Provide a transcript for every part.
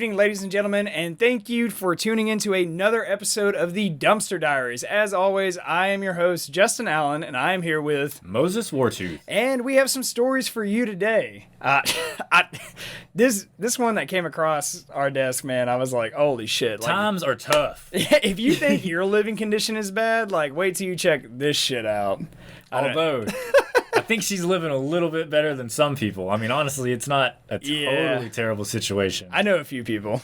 evening, ladies and gentlemen, and thank you for tuning into another episode of the Dumpster Diaries. As always, I am your host, Justin Allen, and I am here with Moses Wartooth. And we have some stories for you today. This one that came across our desk, man, I was like, holy shit. Like, times are tough. If you think your living condition is bad, like, wait till you check this shit out. Although, I think she's living a little bit better than some people. I mean, honestly, it's not a totally terrible situation. I know a few people.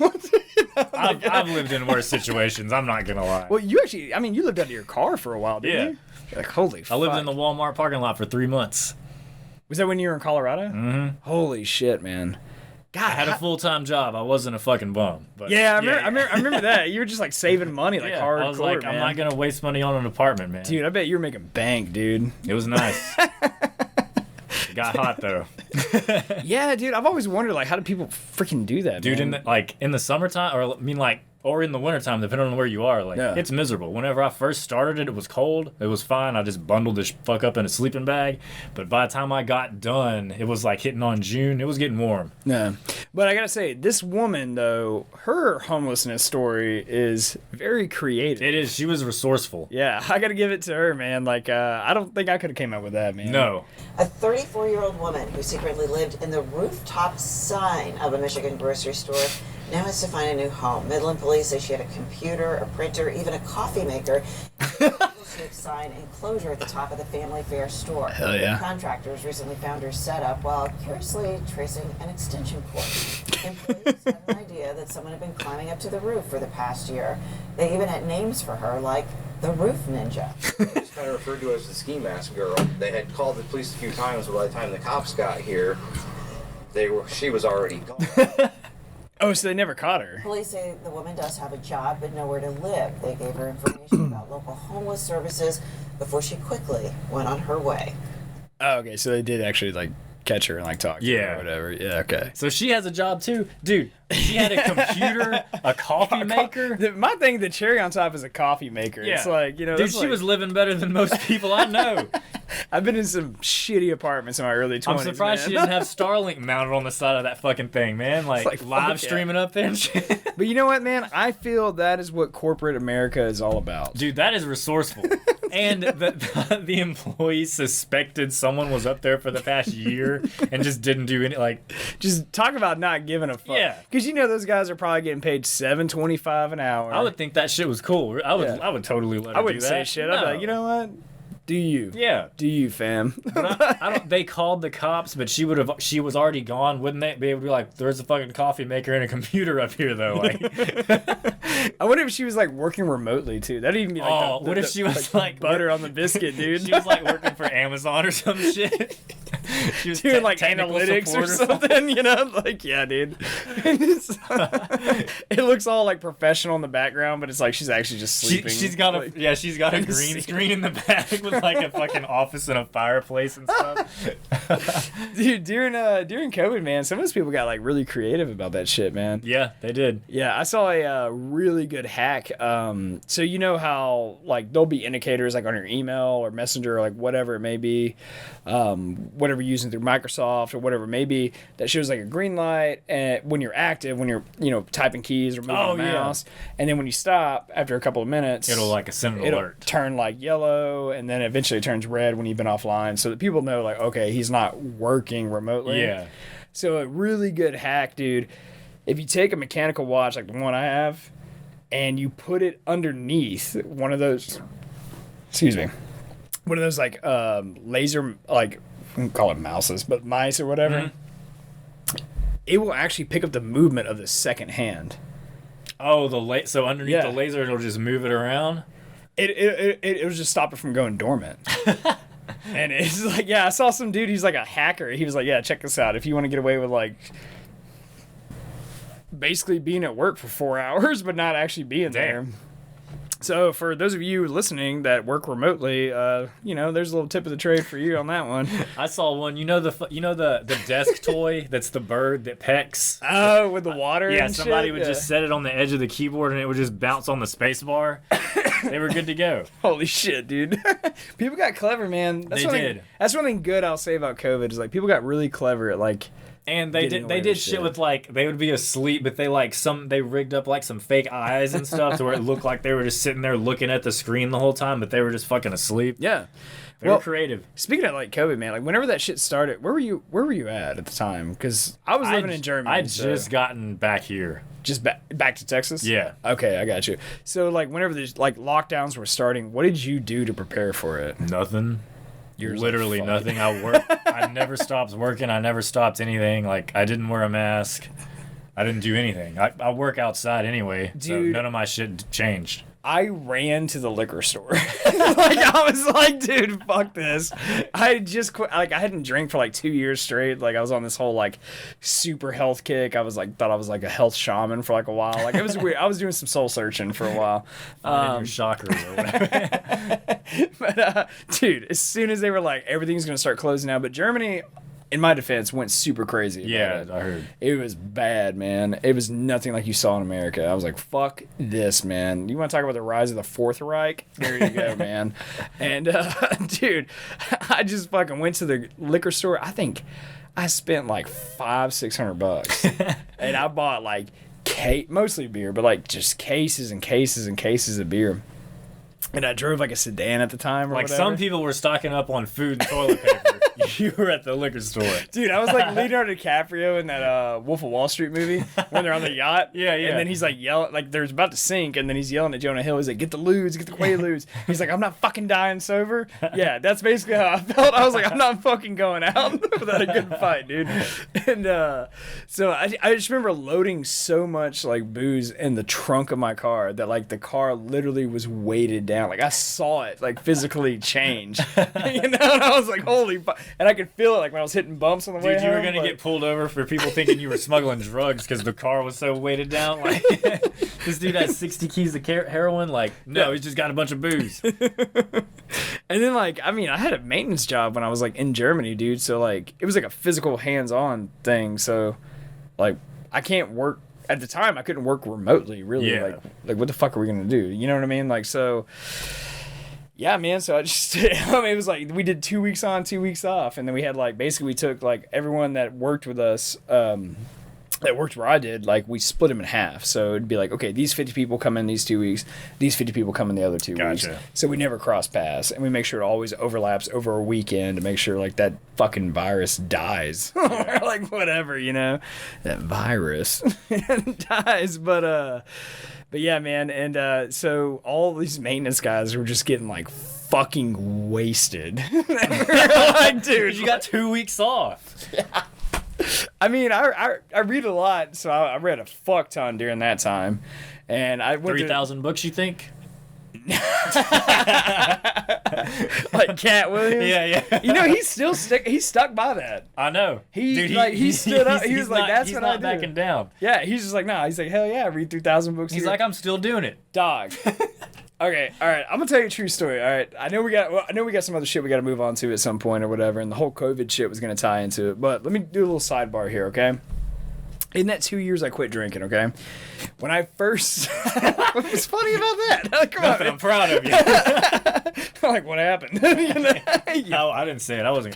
I've lived in worse situations, I'm not going to lie. Well, you actually, I mean, you lived out of your car for a while, didn't you? Like, holy fuck. I lived in the Walmart parking lot for 3 months. Was that when you were in Colorado? Mm-hmm. Holy shit, man. God, I had a full-time job. I wasn't a fucking bum. But I remember that. You were just like saving money, like hardcore, I was like, man. I'm not going to waste money on an apartment, man. Dude, I bet you were making bank, dude. It was nice. It got hot, though. Yeah, dude, I've always wondered, like, how do people freaking do that, dude, man? in the summertime, or in the wintertime, depending on where you are, it's miserable. Whenever I first started it was cold. It was fine. I just bundled this fuck up in a sleeping bag. But by the time I got done, it was like hitting on June. It was getting warm. Yeah. But I gotta say, this woman, though, her homelessness story is very creative. It is. She was resourceful. Yeah, I gotta give it to her, man. Like, I don't think I could have came up with that, man. No. A 34-year-old woman who secretly lived in the rooftop sign of a Michigan grocery store now has to find a new home. Midland police say she had a computer, a printer, even a coffee maker, and a shaped sign enclosure at the top of the Family Fare store. Hell yeah. Contractors recently found her setup while curiously tracing an extension cord. Employees had an idea that someone had been climbing up to the roof for the past year. They even had names for her, like the Roof Ninja. It was kind of referred to as the ski mask girl. They had called the police a few times, but by the time the cops got here, she was already gone. Oh, so they never caught her. Police say the woman does have a job but nowhere to live. They gave her information about local homeless services before she quickly went on her way. Oh, okay, so they did actually, like, catch her and, like, talk to her or whatever. Yeah, okay. So she has a job, too. Dude, she had a computer, a coffee maker. My thing, the cherry on top is a coffee maker. Yeah. It's like, you know. Dude, she was living better than most people I know. I've been in some shitty apartments in my early 20s, I'm surprised she didn't have Starlink mounted on the side of that fucking thing, man. Like live streaming up there and shit. But you know what, man? I feel that is what corporate America is all about. Dude, that is resourceful. And the employees suspected someone was up there for the past year and just didn't do any, like... Just talk about not giving a fuck. Yeah. Because you know those guys are probably getting paid $7.25 an hour. I would think that shit was cool. I would totally let her do that. I wouldn't say shit. I'd be like, you know what? Do you? Yeah. Do you, fam? But I don't. They called the cops, but she was already gone. Wouldn't they be able to be like, there's a fucking coffee maker and a computer up here though? Like, I wonder if she was like working remotely too. That'd even be like, what if she was like butter on the biscuit, dude? She was like working for Amazon or some shit. She was doing like analytics or something, you know? Like, yeah, dude. It looks all like professional in the background, but it's like she's actually just sleeping. She's got a green screen in the back with like a fucking office and a fireplace and stuff. Dude, during COVID, man, some of those people got like really creative about that shit, man. Yeah, they did. Yeah, I saw a really good hack. So you know how like there'll be indicators like on your email or Messenger or like whatever it may be, whatever you're using through Microsoft or whatever it may be, that shows like a green light and when you're active, when you're typing keys or moving the mouse, and then when you stop after a couple of minutes, it'll like send an alert, turn like yellow, and then eventually turns red when you've been offline, so that people know like, okay, he's not working remotely. Yeah. So a really good hack, dude. If you take a mechanical watch like the one I have, and you put it underneath one of those, like laser, like, I don't call it mouses, but mice or whatever, it will actually pick up the movement of the second hand. Oh, so underneath the laser, it'll just move it around? It'll just stop it from going dormant. And it's like, yeah, I saw some dude, he's like a hacker. He was like, yeah, check this out. If you want to get away with like basically being at work for 4 hours, but not actually being there. So for those of you listening that work remotely, there's a little tip of the trade for you on that one. I saw one. You know the desk toy that's the bird that pecks. Oh, with the water. Yeah, and somebody shit? would just set it on the edge of the keyboard and it would just bounce on the space bar. They were good to go. Holy shit, dude! People got clever, man. That's one thing good I'll say about COVID is like people got really clever at like And they did shit with like they would be asleep, but they rigged up like some fake eyes and stuff to where it looked like they were just sitting there looking at the screen the whole time, but they were just fucking asleep. Yeah. They were creative. Speaking of like COVID, man, like whenever that shit started, where were you at the time? Because I was living in Germany. I'd just gotten back here. Just back to Texas? Yeah. Okay, I got you. So like whenever the like lockdowns were starting, what did you do to prepare for it? Nothing. You're literally nothing. I never stopped working. I never stopped anything. Like I didn't wear a mask. I didn't do anything. I work outside anyway, Dude, so none of my shit changed. I ran to the liquor store. Like I was like, dude, fuck this. I just quit. Like I hadn't drank for like 2 years straight. Like I was on this whole like super health kick. I was like thought I was like a health shaman for like a while. Like it was weird. I was doing some soul searching for a while. Your chakras or whatever. But dude, as soon as they were like everything's gonna start closing now, but Germany, in my defense, went super crazy. Yeah, I heard. It was bad, man. It was nothing like you saw in America. I was like, fuck this, man. You want to talk about the rise of the Fourth Reich? There you go, man. And, dude, I just fucking went to the liquor store. I think I spent like $500-600. And I bought like mostly beer, but like just cases and cases and cases of beer. And I drove like a sedan at the time or like whatever. Some people were stocking up on food and toilet paper. You were at the liquor store. Dude, I was like Leonardo DiCaprio in that Wolf of Wall Street movie when they're on the yacht. Yeah. And then he's like yelling, like they're about to sink, and then he's yelling at Jonah Hill. He's like, get the Quaaludes, get the Quaaludes. He's like, I'm not fucking dying sober. Yeah, that's basically how I felt. I was like, I'm not fucking going out without a good fight, dude. And so I just remember loading so much like booze in the trunk of my car that like the car literally was weighted down. Like I saw it like physically change. You know, and I was like, holy fuck. And I could feel it like when I was hitting bumps on the way home. Dude, you were gonna get pulled over for people thinking you were smuggling drugs because the car was so weighted down. Like this dude has 60 keys of heroin. Like no, he's just got a bunch of booze. And then like I mean I had a maintenance job when I was like in Germany, dude. So like it was like a physical hands-on thing. So like I can't work at the time. I couldn't work remotely. Really, Yeah. like what the fuck are we gonna do? You know what I mean? Like so. Yeah, man. So I just, I mean, it was like we did 2 weeks on, 2 weeks off, and then we had like basically we took like everyone that worked with us, that worked where I did, like we split them in half. So it'd be like, okay, these 50 people come in these 2 weeks, these 50 people come in the other 2 weeks. Gotcha. So we never cross paths, and we make sure it always overlaps over a weekend to make sure like that fucking virus dies, or like whatever, you know, that virus dies, But yeah, man, and so all these maintenance guys were just getting like fucking wasted. Like, dude, You got 2 weeks off. Yeah. I mean, I read a lot, so I read a fuck ton during that time, and I went 3,000 books, you think? like Cat Williams. Yeah. You know, he's still he's stuck by that. I know. He stood up. He was like, "That's what I do." He's not backing down. Yeah, he's just like, "Nah." He's like, "Hell yeah, I read 3,000 books." He's here." like, I'm still doing it. Dog. Okay, all right. I'm gonna tell you a true story. All right, I know we got some other shit we got to move on to at some point or whatever, and the whole COVID shit was gonna tie into it. But let me do a little sidebar here, okay? In that 2 years, I quit drinking. Okay, when I first, what's funny about that? Come Nothing, on, I'm proud of you. like what happened? No, I didn't say it. I wasn't.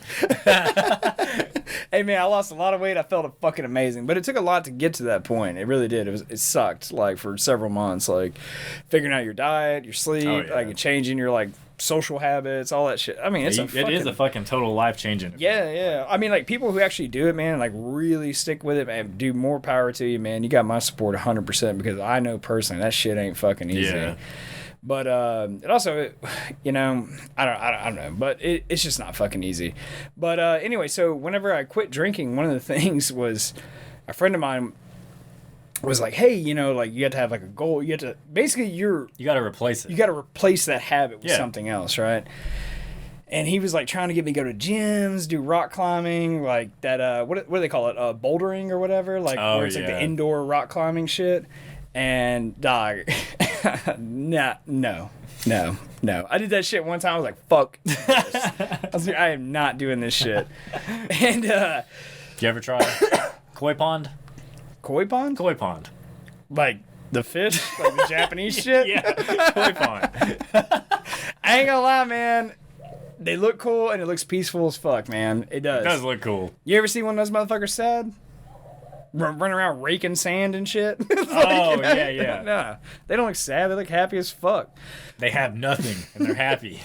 Hey man, I lost a lot of weight. I felt fucking amazing, but it took a lot to get to that point. It really did. It sucked like for several months, like figuring out your diet, your sleep, like changing your like social habits, all that shit. I mean, it is a fucking total life changing. Yeah. I mean, like people who actually do it, man, like really stick with it, man. Do more power to you, man. You got my support 100% because I know personally that shit ain't fucking easy. Yeah. But it also, you know, I don't know, but it's just not fucking easy. But anyway, so whenever I quit drinking, one of the things was a friend of mine was like, hey, you know, like you have to have like a goal. You have to basically you got to replace it. You got to replace that habit with something else, right? And he was like trying to get me to go to gyms, do rock climbing, like that. What do they call it? Bouldering or whatever, like where it's like the indoor rock climbing shit. And dog, no. I did that shit one time. I was like, fuck this. I was like, I am not doing this shit. And did you ever try koi pond? Koi pond? Koi pond. Like the fish? Like the Japanese shit? Yeah, koi pond. I ain't gonna lie, man. They look cool, and it looks peaceful as fuck, man. It does. It does look cool. You ever see one of those motherfuckers sad? Running around raking sand and shit. Oh, yeah. No, they don't look sad. They look happy as fuck. They have nothing, and they're happy.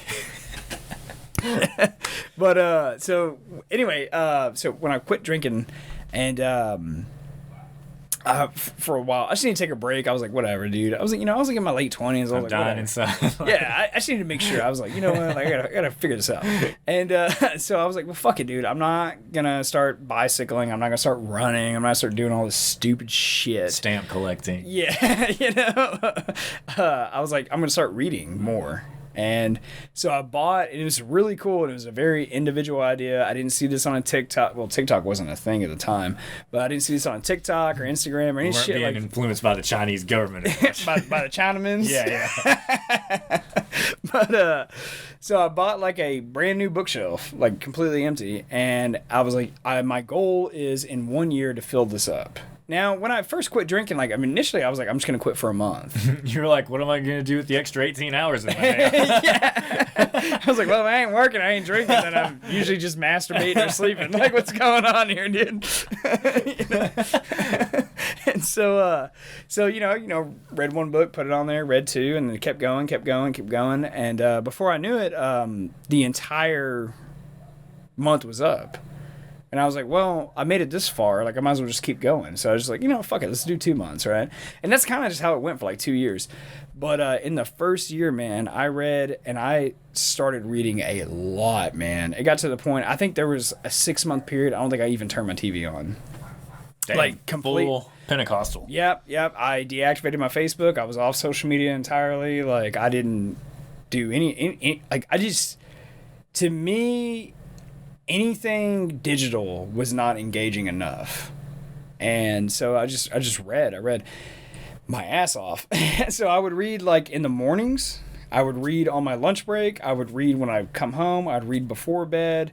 But so anyway, so when I quit drinking, and for a while, I just need to take a break. I was like, whatever, dude. I was like, I was like in my late 20s. I was like, dying whatever. inside. Yeah, I just need to make sure. I was like, you know what, like, I gotta figure this out. And so I was like, well, fuck it, dude. I'm not gonna start bicycling. I'm not gonna start running. I'm not gonna start doing all this stupid shit. Stamp collecting. Yeah, I was like, I'm gonna start reading more. And so I bought, and it was really cool, and it was a very individual idea. I didn't see this on a TikTok. Well, TikTok wasn't a thing at the time, but I didn't see this on TikTok or Instagram or any shit being like influenced by the Chinese government. by the Chinamans. Yeah. But so I bought like a brand new bookshelf, like completely empty, and I was like, my goal is in 1 year to fill this up. Now, when I first quit drinking, initially I was like, I'm just going to quit for a month. You're like, what am I going to do with the extra 18 hours in my day? Yeah. I was like, well, if I ain't working, I ain't drinking, then I'm usually just masturbating or sleeping. Like, what's going on here, dude? And so, read one book, put it on there, read two, and then kept going. And before I knew it, the entire month was up. And I was like, well, I made it this far. Like, I might as well just keep going. So I was just like, fuck it. Let's do 2 months, right? And that's kind of just how it went for like 2 years. But in the first year, man, I read and I started reading a lot, man. It got to the point, I think there was a 6-month period. I don't think I even turned my TV on. Damn, like, complete. Full Pentecostal. Yep. I deactivated my Facebook. I was off social media entirely. Like, I didn't do any like, I just, to me, anything digital was not engaging enough. And so I just read. I read my ass off. So I would read like in the mornings. I would read on my lunch break. I would read when I come home. I'd read before bed.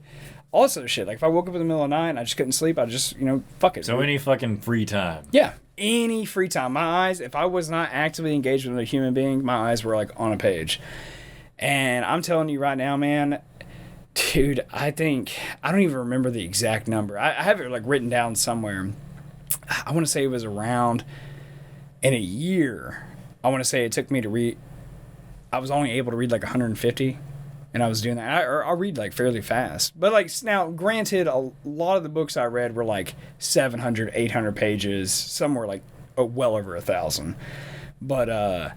All this other shit. Like if I woke up in the middle of the night and I just couldn't sleep, I'd just, fuck it. So any fucking free time. Yeah. Any free time. My eyes, if I was not actively engaged with a human being, my eyes were like on a page. And I'm telling you right now, man, dude, I don't even remember the exact number. I have it like written down somewhere. I want to say it was around in a year. I want to say it took me to read. I was only able to read like 150, and I was doing that. I'll read like fairly fast. But like now, granted, a lot of the books I read were like 700, 800 pages. Some were like well over 1,000. But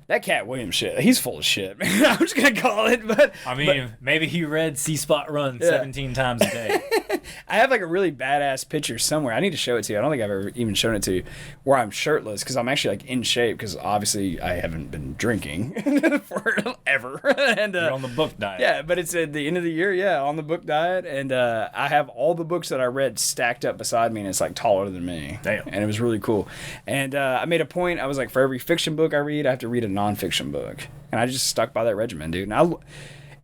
that Cat Williams shit, he's full of shit, man. I'm just going to call it. But maybe he read C-Spot Run 17 times a day. I have like a really badass picture somewhere. I need to show it to you. I don't think I've ever even shown it to you, where I'm shirtless because I'm actually like in shape because obviously I haven't been drinking forever. And you're on the book diet. Yeah, but it's at the end of the year, on the book diet. And I have all the books that I read stacked up beside me, and it's like taller than me. Damn. And it was really cool. And I made a point. I was like, for every fiction book I read, I have to read a nonfiction book. And I just stuck by that regimen, dude. And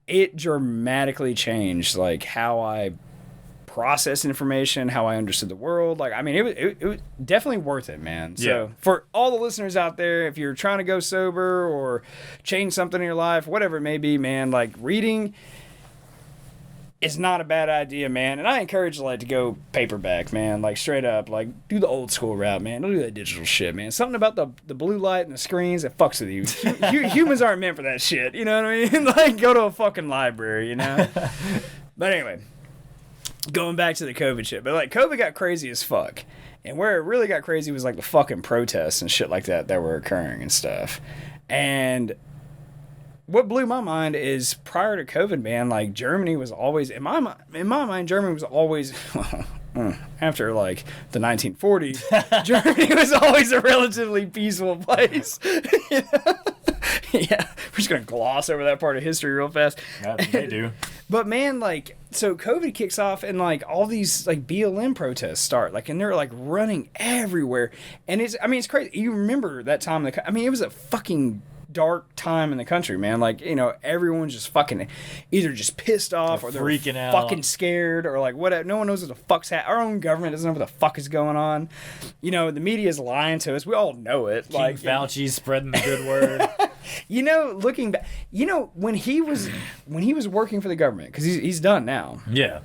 it dramatically changed like how I process information, how I understood the world. Like, I mean, it was definitely worth it, man. So for all the listeners out there, if you're trying to go sober or change something in your life, whatever it may be, man, like reading is not a bad idea, man. And I encourage like to go paperback, man, like straight up, like do the old school route, man. Don't do that digital shit, man. Something about the blue light and the screens that fucks with you. Humans aren't meant for that shit, you know what I mean? Like go to a fucking library, you know? But anyway, going back to the COVID shit, but like COVID got crazy as fuck. And where it really got crazy was like the fucking protests and shit like that were occurring and stuff. And what blew my mind is prior to COVID, man, like Germany was always, in my mind, Germany was always, after like the 1940s, Germany was always a relatively peaceful place. You know? Yeah, we're just going to gloss over that part of history real fast. Yeah, they do. But man, like, so COVID kicks off and like all these like BLM protests start, like, and they're like running everywhere. And it's crazy. You remember that time, it was a fucking dark time in the country, man. Like, you know, everyone's just fucking either just pissed off or they're freaking out, fucking scared, or like whatever. No one knows what the fuck's happening. Our own government doesn't know what the fuck is going on. You know, the media's lying to us. We all know it. King like Fauci's spreading the good word. You know, looking back, you know, when he was working for the government, because he's done now. Yeah.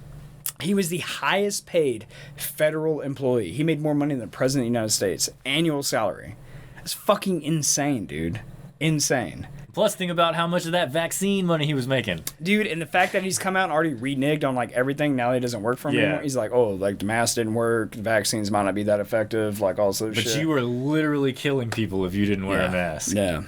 He was the highest paid federal employee. He made more money than the president of the United States. Annual salary. That's fucking insane, dude. Insane. Plus, think about how much of that vaccine money he was making. Dude, and the fact that he's come out and already reneged on, like, everything now that it doesn't work for him anymore. He's like, oh, like, the mask didn't work, the vaccines might not be that effective, like, all sorts of shit. But you were literally killing people if you didn't wear a mask. Yeah.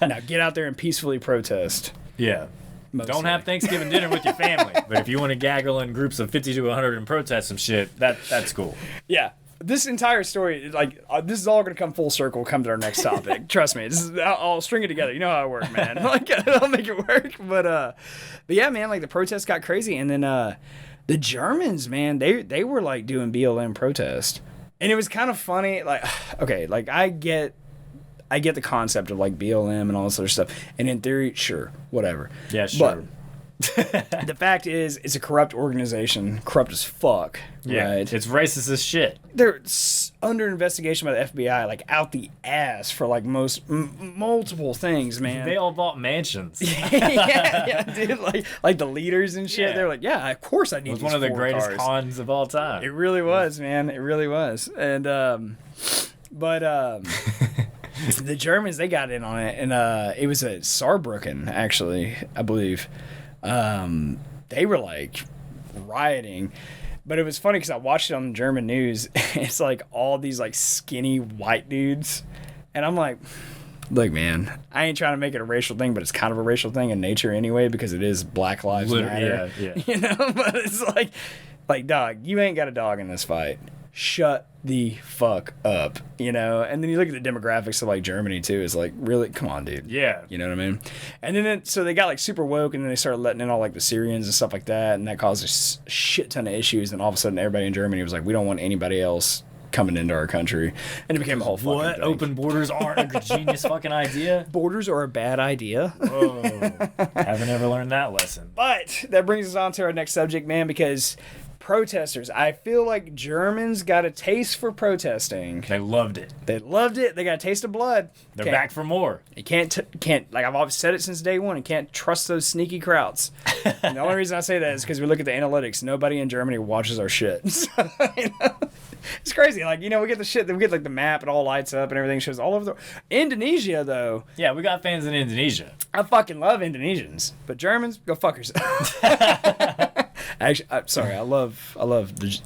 Now, get out there and peacefully protest. Yeah. Don't have Thanksgiving dinner with your family. But if you want to gaggle in groups of 50 to 100 and protest some shit, that's cool. Yeah. This entire story, like, this is all going to come full circle, come to our next topic. Trust me. I'll string it together. You know how I work, man. Like, I'll make it work. But yeah, man, like, the protests got crazy. And then the Germans, man, they were, like, doing BLM protest. And it was kind of funny. Like, okay, like, I get the concept of, like, BLM and all this other stuff. And in theory, sure, whatever. Yeah, sure. But the fact is, it's a corrupt organization, corrupt as fuck. Yeah, right? It's racist as shit. They're under investigation by the FBI, like out the ass for like multiple things, man. They all bought mansions. yeah, dude. Like the leaders and shit. Yeah. They're like, yeah, of course I need. It was these one of the 4 greatest cars. cons of all time. It really was, man. It really was. And the Germans, they got in on it, and it was at Saarbrücken, actually, I believe. They were like rioting, but it was funny because I watched it on the German news. It's like all these like skinny white dudes, and I'm like, look, man, I ain't trying to make it a racial thing, but it's kind of a racial thing in nature anyway, because it is Black Lives Matter. Yeah. You know, but it's like, dog, you ain't got a dog in this fight. Shut the fuck up, you know? And then you look at the demographics of, like, Germany, too. It's like, really? Come on, dude. Yeah. You know what I mean? And then, so they got, like, super woke, and then they started letting in all, like, the Syrians and stuff like that, and that caused a shit ton of issues, and all of a sudden everybody in Germany was like, we don't want anybody else coming into our country. And it became a whole fucking What? thing. Open borders aren't a genius fucking idea? Borders are a bad idea. Whoa. Haven't ever learned that lesson. But that brings us on to our next subject, man, because protesters, I feel like Germans got a taste for protesting. They loved it. They loved it. They got a taste of blood. They're back for more. You can't like I've always said it since day one. You can't trust those sneaky Krauts. And the only reason I say that is because we look at the analytics. Nobody in Germany watches our shit. So, you know, it's crazy. Like, you know, we get the shit. We get like the map. It all lights up and everything shows all over the. Indonesia, though. Yeah, we got fans in Indonesia. I fucking love Indonesians, but Germans, go fuck yourself. Actually, I'm sorry. I love the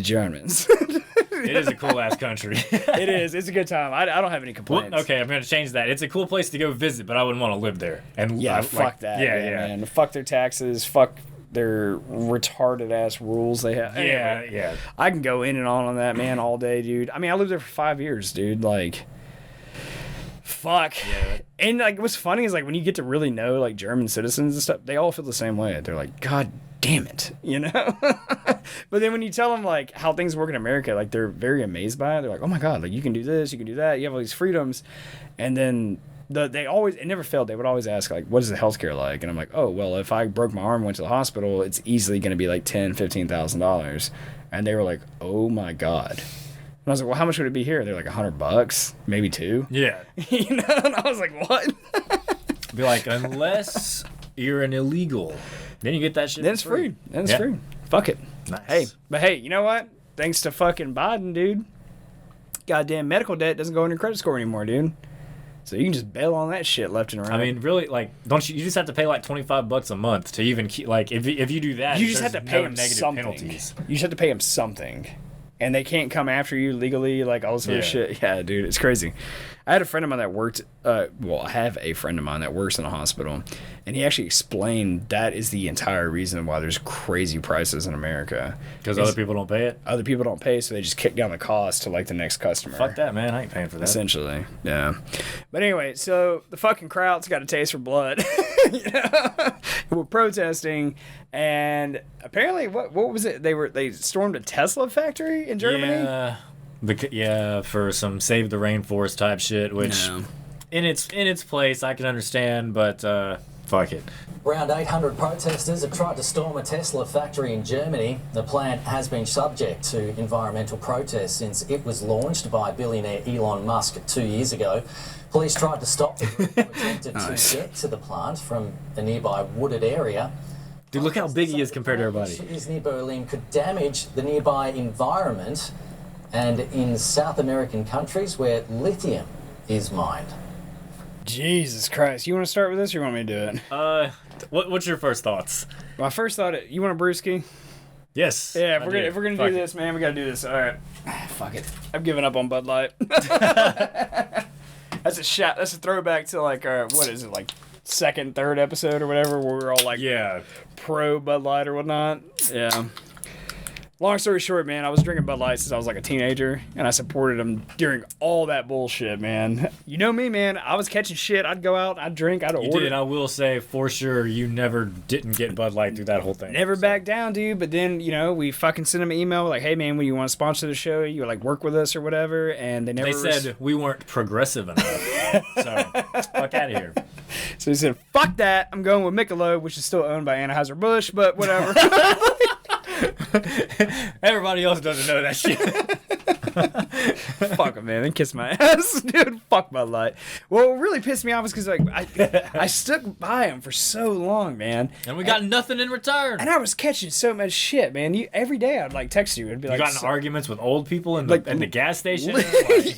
Germans. It is a cool ass country. It is. It's a good time. I don't have any complaints. Well, okay, I'm going to change that. It's a cool place to go visit, but I wouldn't want to live there. And Yeah, fuck that. Yeah. Man. Fuck their taxes. Fuck their retarded ass rules they have. Anyway, Yeah. I can go in and on that, man, all day, dude. I mean, I lived there for 5 years, dude. Like, fuck. Yeah. And like, what's funny is like when you get to really know like German citizens and stuff, they all feel the same way. They're like, God damn it, you know. But then when you tell them like how things work in America, like they're very amazed by it. They're like, oh my God, like you can do this, you can do that, you have all these freedoms. And then they always, it never failed. They would always ask like, what is the healthcare like? And I'm like, oh well, if I broke my arm and went to the hospital, it's easily going to be like $10,000-$15,000. And they were like, oh my God. And I was like, well, how much would it be here? They're like $100, maybe $2. Yeah. You know, and I was like, what? Be like, unless you're an illegal, then you get that shit. Then it's free. Then it's free. Fuck it. Nice. Hey, you know what? Thanks to fucking Biden, dude. Goddamn medical debt doesn't go in your credit score anymore, dude. So you can just bail on that shit left and right. I mean, really, like, don't you just have to pay like $25 a month to even keep, like, if you do that, you just have to pay him negative something. penalties. You just have to pay him something. And they can't come after you legally, like all this other shit. Yeah, dude, it's crazy. I had a friend of mine that worked, I have a friend of mine that works in a hospital, and he actually explained that is the entire reason why there's crazy prices in America. Because other people don't pay it? Other people don't pay, so they just kick down the cost to, like, the next customer. Fuck that, man. I ain't paying for that. Essentially, yeah. But anyway, so the fucking Krauts got a taste for blood. You know? We're protesting, and apparently, what was it? They stormed a Tesla factory in Germany? Yeah. For some save the rainforest type shit, which in its place, I can understand, but fuck it. Around 800 protesters have tried to storm a Tesla factory in Germany. The plant has been subject to environmental protests since it was launched by billionaire Elon Musk 2 years ago. Police tried to stop the group who attempted to get to the plant from a nearby wooded area. Dude, look how big he is compared to everybody. Is near Berlin could damage the nearby environment, and in South American countries where lithium is mined. Jesus Christ. You want to start with this or you want me to do it? What's your first thoughts? My first thought, you want a brewski? Yes. Yeah, if we're gonna do this, man, we gotta do this. All right. Fuck it. I'm giving up on Bud Light. That's a shot. That's a throwback to like what is it, like second, third episode or whatever, where we were all like pro Bud Light or whatnot. Yeah. Long story short, man, I was drinking Bud Light since I was like a teenager, and I supported them during all that bullshit, man. You know me, man. I was catching shit. I'd go out, I'd drink, I'd order. You did. I will say, for sure, you never didn't get Bud Light through that whole thing. Never back down, dude. But then, you know, we fucking sent them an email like, hey, man, when you want to sponsor the show, you like work with us or whatever, and they never... They said we weren't progressive enough. So, fuck out of here. So he said, fuck that. I'm going with Michelob, which is still owned by Anheuser-Busch, but whatever. Everybody else doesn't know that shit. Fuck him, man. Then kiss my ass, dude. Fuck Bud Light. Well, what really pissed me off is because like I stuck by him for so long, man, and we got nothing in return. And I was catching so much shit, man. Every day I'd like text you and be like, you got in arguments with old people in like, the gas station.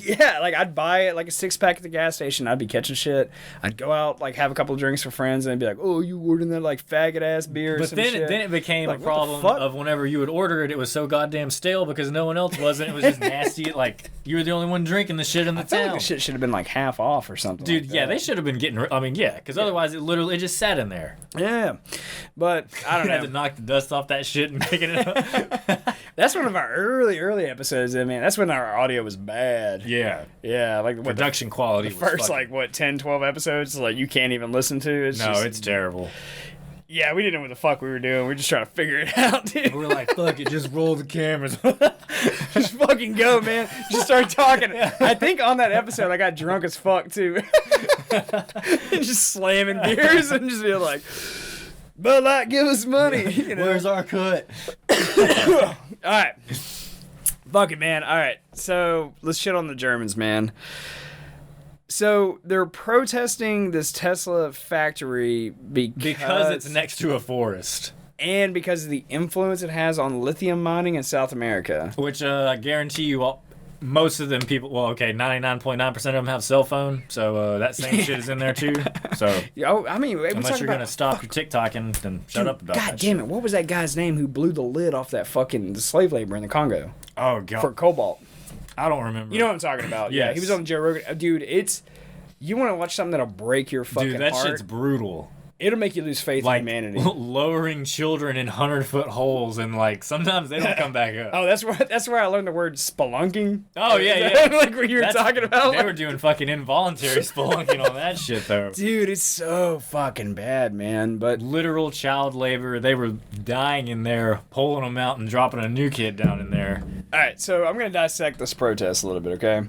Yeah, like I'd buy it like a 6-pack at the gas station. I'd be catching shit. I'd go out like have a couple of drinks with friends and I'd be like, oh, you ordering that like faggot ass beer? Or but some then shit. Then it became like, a problem of whenever you would order it, it was so goddamn stale because no one else was, and it was just nasty. Like you were the only one drinking the shit in the town. Like the shit should have been like half off or something. Dude, like yeah, that. they should have been getting. I mean, yeah, because otherwise it just sat in there. Yeah, but I don't know. Had to knock the dust off that shit and picking it up. That's one of our early episodes, man. That's when our audio was bad. Yeah. Yeah, like production quality. The first like what 10, 12 episodes, like you can't even listen to. It's terrible. Yeah, we didn't know what the fuck we were doing. We were just trying to figure it out, dude. We were like, fuck it, just roll the cameras. Just fucking go, man. Just start talking. I think on that episode I got drunk as fuck too. Just slamming beers and just being like, Bud Light, give us money. You know? Where's our cut? All right. Fuck it, man. All right. So let's shit on the Germans, man. So they're protesting this Tesla factory because it's next to a forest. And because of the influence it has on lithium mining in South America. Which I guarantee you most of them people, well, okay, 99.9% of them have cell phone, so that same shit is in there too. So, I mean, unless you're going to stop your TikToking, then shut up about that. God damn it. What was that guy's name who blew the lid off that fucking slave labor in the Congo? Oh, God. For cobalt. I don't remember. You know what I'm talking about. Yes. Yeah, he was on Joe Rogan. Dude, you want to watch something that'll break your fucking heart? Dude, that heart? shit's brutal. It'll make you lose faith in humanity. Lowering children in 100-foot holes, and like sometimes they don't come back up. Oh, that's where I learned the word spelunking. Oh yeah. Like what you were talking about. They were doing fucking involuntary spelunking on that shit though. Dude, it's so fucking bad, man. But literal child labor. They were dying in there, pulling them out and dropping a new kid down in there. All right, so I'm gonna dissect this protest a little bit, okay?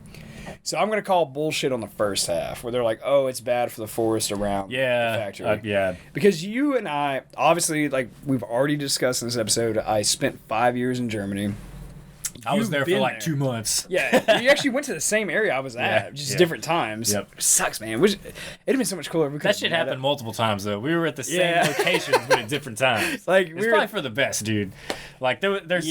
So I'm going to call bullshit on the first half, where they're like, oh, it's bad for the forest around the factory. Yeah. Because you and I, obviously, like we've already discussed in this episode, I spent 5 years in Germany. I was there for like 2 months. Yeah, you actually went to the same area I was at, just different times. Yep. It sucks, man. It'd have been so much cooler. That shit happened multiple times, though. We were at the same locations, but at different times. Like it's probably for the best, dude. Like there's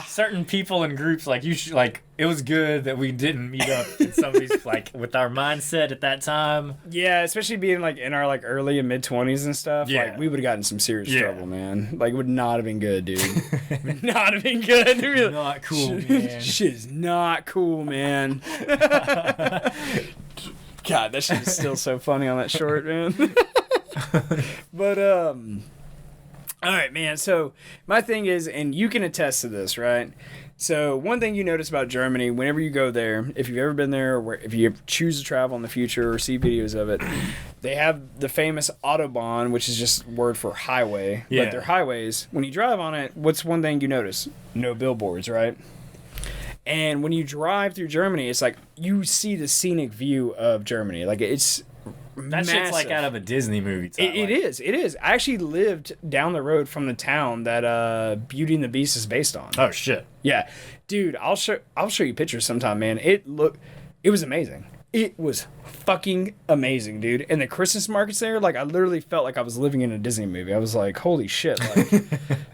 certain people and groups like you should like. It was good that we didn't meet up in some of these like with our mindset at that time. Yeah, especially being like in our like early and mid 20s and stuff. Yeah. Like we would have gotten some serious trouble, man. Like it would not have been good, dude. Would not have been good. Really. Not cool, man. Shit is not cool, man. God, that shit is still so funny on that short, man. But all right, man. So my thing is, and you can attest to this, right? So one thing you notice about Germany, whenever you go there, if you've ever been there, or if you choose to travel in the future or see videos of it, they have the famous Autobahn, which is just word for highway. Yeah. But they're highways. When you drive on it, what's one thing you notice? No billboards, right? And when you drive through Germany, it's like you see the scenic view of Germany. Like it's that shit's like out of a Disney movie. It is. I actually lived down the road from the town that Beauty and the Beast is based on. Oh shit. Yeah, dude, I'll show you pictures sometime, man. It was amazing. It was fucking amazing, dude. And the Christmas markets there, like I literally felt like I was living in a Disney movie. I was like, holy shit, like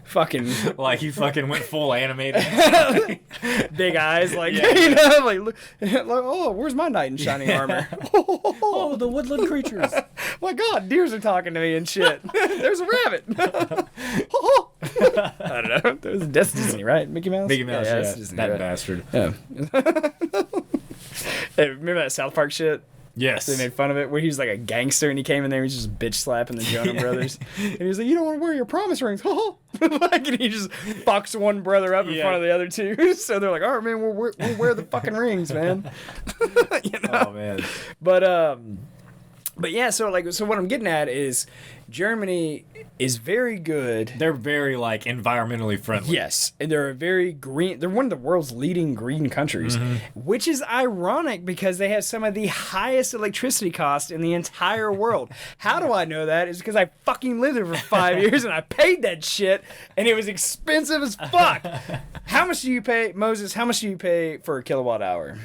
fucking like you fucking went full animated. Big eyes, like you know, like oh, where's my knight in shining armor? Oh, the woodland creatures. My God, deers are talking to me and shit. There's a rabbit. I don't know. That was Disney, right? Mickey Mouse. Mickey Mouse, yeah. Disney, That right? bastard. Yeah. Hey, remember that South Park shit? Yes. They made fun of it where he was like a gangster and he came in there and he was just bitch slapping the Jonah brothers. And he was like, you don't want to wear your promise rings. Like, and he just fucks one brother up in front of the other two. So they're like, all right, man, we'll wear the fucking rings, man. You know? Oh, man. But yeah, so what I'm getting at is Germany is very good. They're very like environmentally friendly. Yes, and they're a very green. They're one of the world's leading green countries, which is ironic because they have some of the highest electricity costs in the entire world. How do I know that? Is because I fucking lived there for 5 years and I paid that shit, and it was expensive as fuck. How much do you pay, Moses? How much do you pay for a kilowatt hour?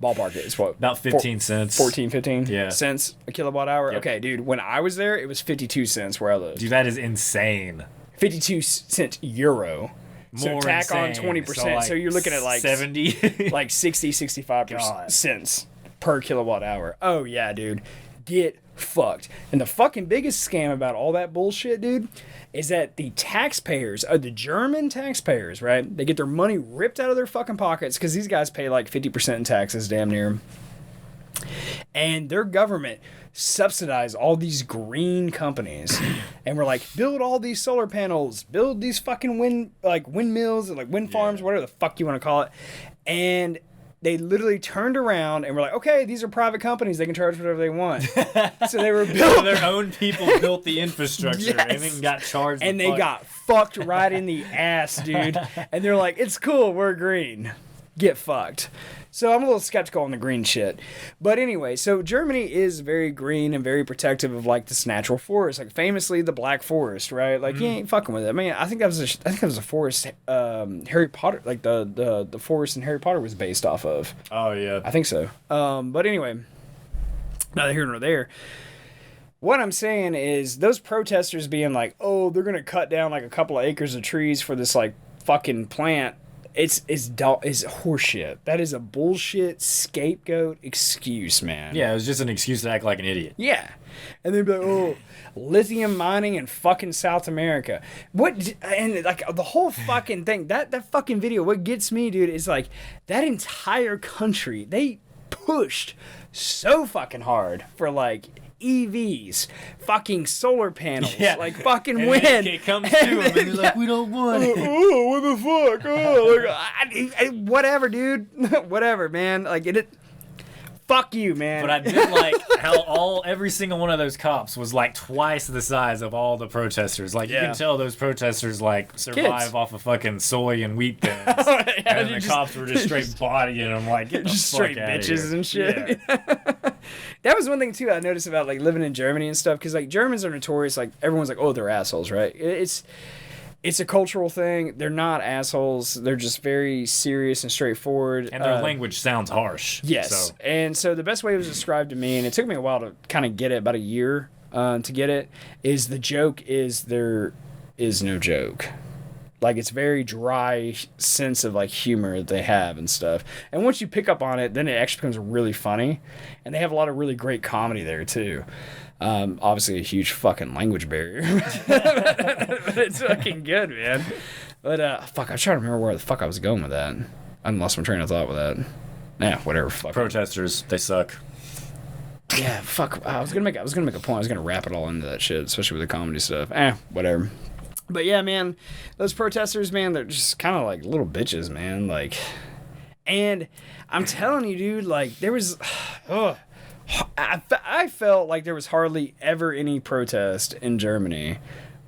Ballpark it is what? About 15 cents. 14, 15 Yeah. cents a kilowatt hour? Yep. Okay, dude, when I was there, it was 52 cents where I lived. Dude, that is insane. 52 cent euro. So More tack on insane. 20%. So you're looking at like 70. like 60, 65 God. cents per kilowatt hour. Oh, yeah, dude. Get fucked. And the fucking biggest scam about all that bullshit, dude, is that the taxpayers, the German taxpayers, right? They get their money ripped out of their fucking pockets because these guys pay like 50% in taxes, damn near. And their government subsidize all these green companies, and we're like, build all these solar panels, build these fucking windmills and like wind farms, whatever the fuck you want to call it. And they literally turned around and were like, okay, these are private companies. They can charge whatever they want. So they were built. Their own people built the infrastructure and then got charged. And they got fucked right in the ass, dude. And they're like, it's cool. We're green. Get fucked. So I'm a little skeptical on the green shit. But anyway, so Germany is very green and very protective of like this natural forest. Like famously the Black Forest, right? Like you ain't fucking with it. I mean, I think that was a forest Harry Potter, like the forest in Harry Potter was based off of. Oh yeah. I think so. But anyway, neither here nor there. What I'm saying is those protesters being like, oh, they're gonna cut down like a couple of acres of trees for this like fucking plant. It's horseshit. That is a bullshit scapegoat excuse, man. Yeah, it was just an excuse to act like an idiot. Yeah. And they'd be like, oh, lithium mining in fucking South America. And like the whole fucking thing, that fucking video, what gets me, dude, is like that entire country, they pushed so fucking hard for like EVs, fucking solar panels, like fucking and wind. It comes to them and they're like, we don't want it. Oh, what the fuck? Oh, like, whatever, dude. Whatever, man. Like it. Fuck you, man. But I did like how every single one of those cops was like twice the size of all the protesters. Like you can tell those protesters like survive Kids. off of fucking soy and wheat thins. And the cops were just straight bodying them like get the just fuck straight outta bitches here. and shit. Yeah. That was one thing too I noticed about like living in Germany and stuff, because like Germans are notorious, like everyone's like, oh, they're assholes, right? It's a cultural thing. They're not assholes. They're just very serious and straightforward. And their language sounds harsh. Yes. So. And so the best way it was described to me, and it took me a while to kind of get it, about a year to get it, is the joke is there is no joke. Like, it's very dry sense of, like, humor that they have and stuff. And once you pick up on it, then it actually becomes really funny. And they have a lot of really great comedy there, too. Obviously, a huge fucking language barrier. But it's fucking good, man. But, fuck, I'm trying to remember where the fuck I was going with that. I lost my train of thought with that. Nah, whatever. Fuck. Protesters, they suck. Yeah, fuck. I was gonna make a point. I was gonna wrap it all into that shit, especially with the comedy stuff. Whatever. But yeah, man, those protesters, man, they're just kind of like little bitches, man. Like, and I'm telling you, dude, like there was, I felt like there was hardly ever any protest in Germany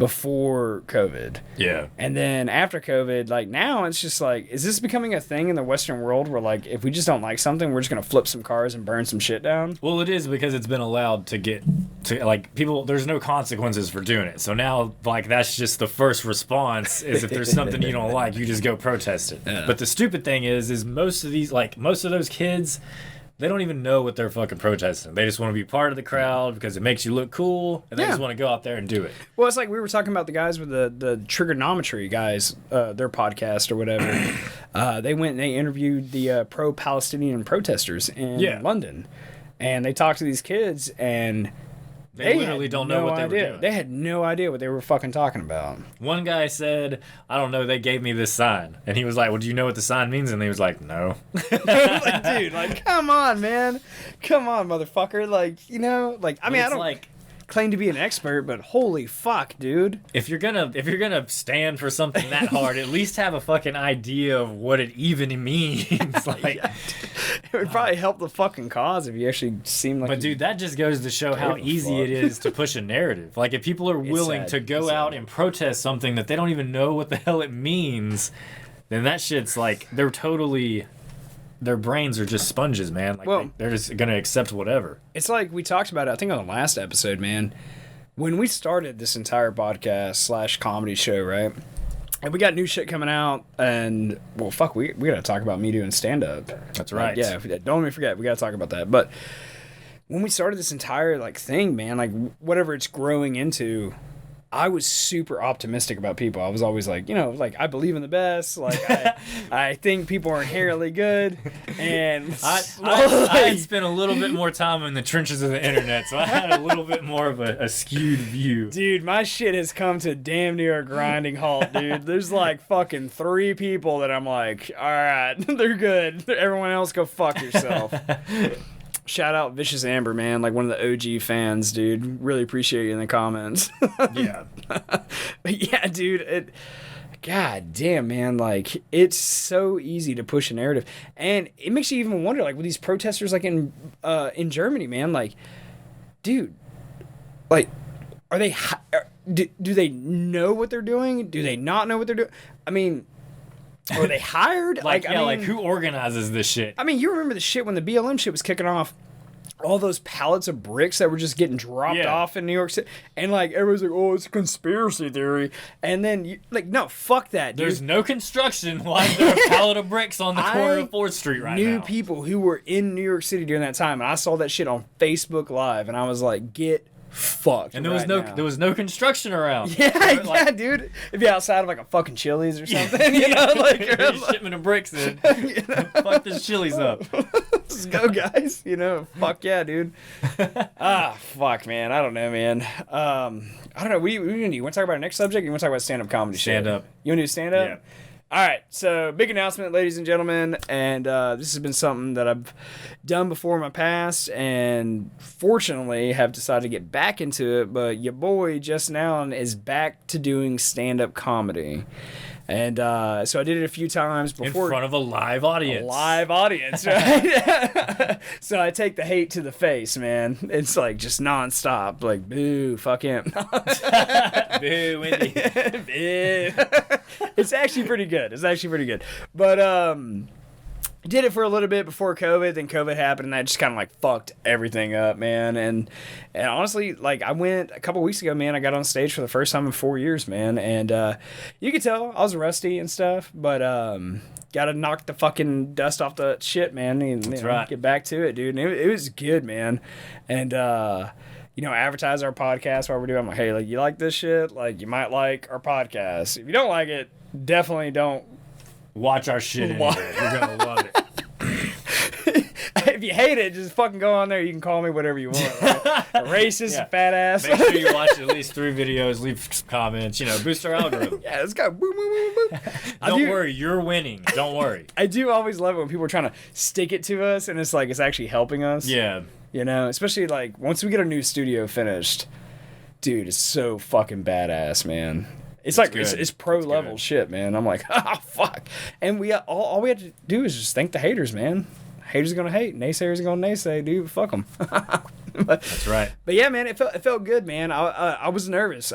before COVID. Yeah. And then after COVID, like now it's just like, is this becoming a thing in the Western world where like if we just don't like something, we're just gonna flip some cars and burn some shit down? Well, it is because it's been allowed to get to like people. There's no consequences for doing it. So now like that's just the first response is if there's something you don't like, you just go protest it. Yeah. But the stupid thing is most of those kids, they don't even know what they're fucking protesting. They just want to be part of the crowd because it makes you look cool, and they just want to go out there and do it. Well, it's like we were talking about the guys with the trigonometry guys, their podcast or whatever. They went and they interviewed the pro-Palestinian protesters in London, and they talked to these kids, and they literally don't know what they were doing. They had no idea what they were fucking talking about. One guy said, I don't know, they gave me this sign. And he was like, well, do you know what the sign means? And he was like, no. Like, dude, like, come on, man. Come on, motherfucker. Like, you know, like, I mean, I don't claim to be an expert, but holy fuck, dude. If you're gonna stand for something that hard, at least have a fucking idea of what it even means. Like, it would probably help the fucking cause if you actually seem like. But dude, that just goes to show how easy it is to push a narrative. Like, if people are willing to go out and protest something that they don't even know what the hell it means, then that shit's like their brains are just sponges, man. Like, they're just gonna accept whatever. It's like we talked about it, I think, on the last episode, man. When we started this entire podcast / comedy show, right? And we got new shit coming out, and well, fuck, we gotta talk about me doing stand up. That's right. Yeah, don't even forget, we gotta talk about that. But when we started this entire like thing, man, like whatever it's growing into, I was super optimistic about people. I was always like, you know, like I believe in the best. Like I think people are inherently good. And I had spent a little bit more time in the trenches of the internet, so I had a little bit more of a skewed view. Dude, my shit has come to damn near a grinding halt, dude. There's like fucking 3 people that I'm like, all right, they're good. Everyone else go fuck yourself. Shout out Vicious Amber, man, like one of the OG fans, dude. Really appreciate you in the comments. Yeah. But yeah, dude, god damn, man, like it's so easy to push a narrative. And it makes you even wonder, like with these protesters like in Germany, man, like, dude, like are they do they know what they're doing? Do they not know what they're doing? I mean, are they hired? Like who organizes this shit? I mean, you remember the shit when the BLM shit was kicking off? All those pallets of bricks that were just getting dropped off in New York City. And, like, everyone's like, oh, it's a conspiracy theory. And then, no, fuck that, dude. There's no construction. Why is there a pallet of bricks on the corner of 4th Street right now? I knew people who were in New York City during that time, and I saw that shit on Facebook Live, and I was like, get fucked. And there was no construction around. Yeah, dude. It'd be outside of like a fucking Chili's or something, you know, like a shipment of bricks in. Fuck this Chili's up. Let's go, guys. You know, fuck yeah, dude. Fuck, man. I don't know, man. I don't know. You want to talk about our next subject? Or you want to talk about stand-up comedy? Stand up. You want to do stand-up? Yeah. All right, so big announcement, ladies and gentlemen, and this has been something that I've done before in my past, and fortunately have decided to get back into it, but your boy just now is back to doing stand-up comedy. And so I did it a few times before. In front of a live audience. A live audience, right? So I take the hate to the face, man. It's like just nonstop. Like, boo, fuck him. Boo, Wendy. Boo. It's actually pretty good. But did it for a little bit before COVID, then COVID happened, and that just kind of like fucked everything up, man. And honestly, like I went a couple weeks ago, man. I got on stage for the first time in 4 years, man. And you could tell I was rusty and stuff, but gotta knock the fucking dust off the shit, man. And That's right. Get back to it, dude. And it was good, man. And advertise our podcast while we're doing. I'm like, hey, like you like this shit? Like you might like our podcast. If you don't like it, definitely don't. Watch our shit anyway. You're gonna love it. If you hate it, just fucking go on there. You can call me whatever you want. Right? A racist, fat ass. Make sure you watch at least 3 videos, leave some comments, boost our algorithm. Yeah, let's go. Boom, boom, boom, boom. Don't worry, you're winning. Don't worry. I do always love it when people are trying to stick it to us, and it's like it's actually helping us. Yeah. Especially like once we get our new studio finished, dude, it's so fucking badass, man. It's like it's pro level shit, man. I'm like, fuck. And we all we have to do is just thank the haters, man. Haters are gonna hate. Naysayers are gonna naysay, dude. Fuck them. That's right. But yeah, man, it felt good, man. I was nervous.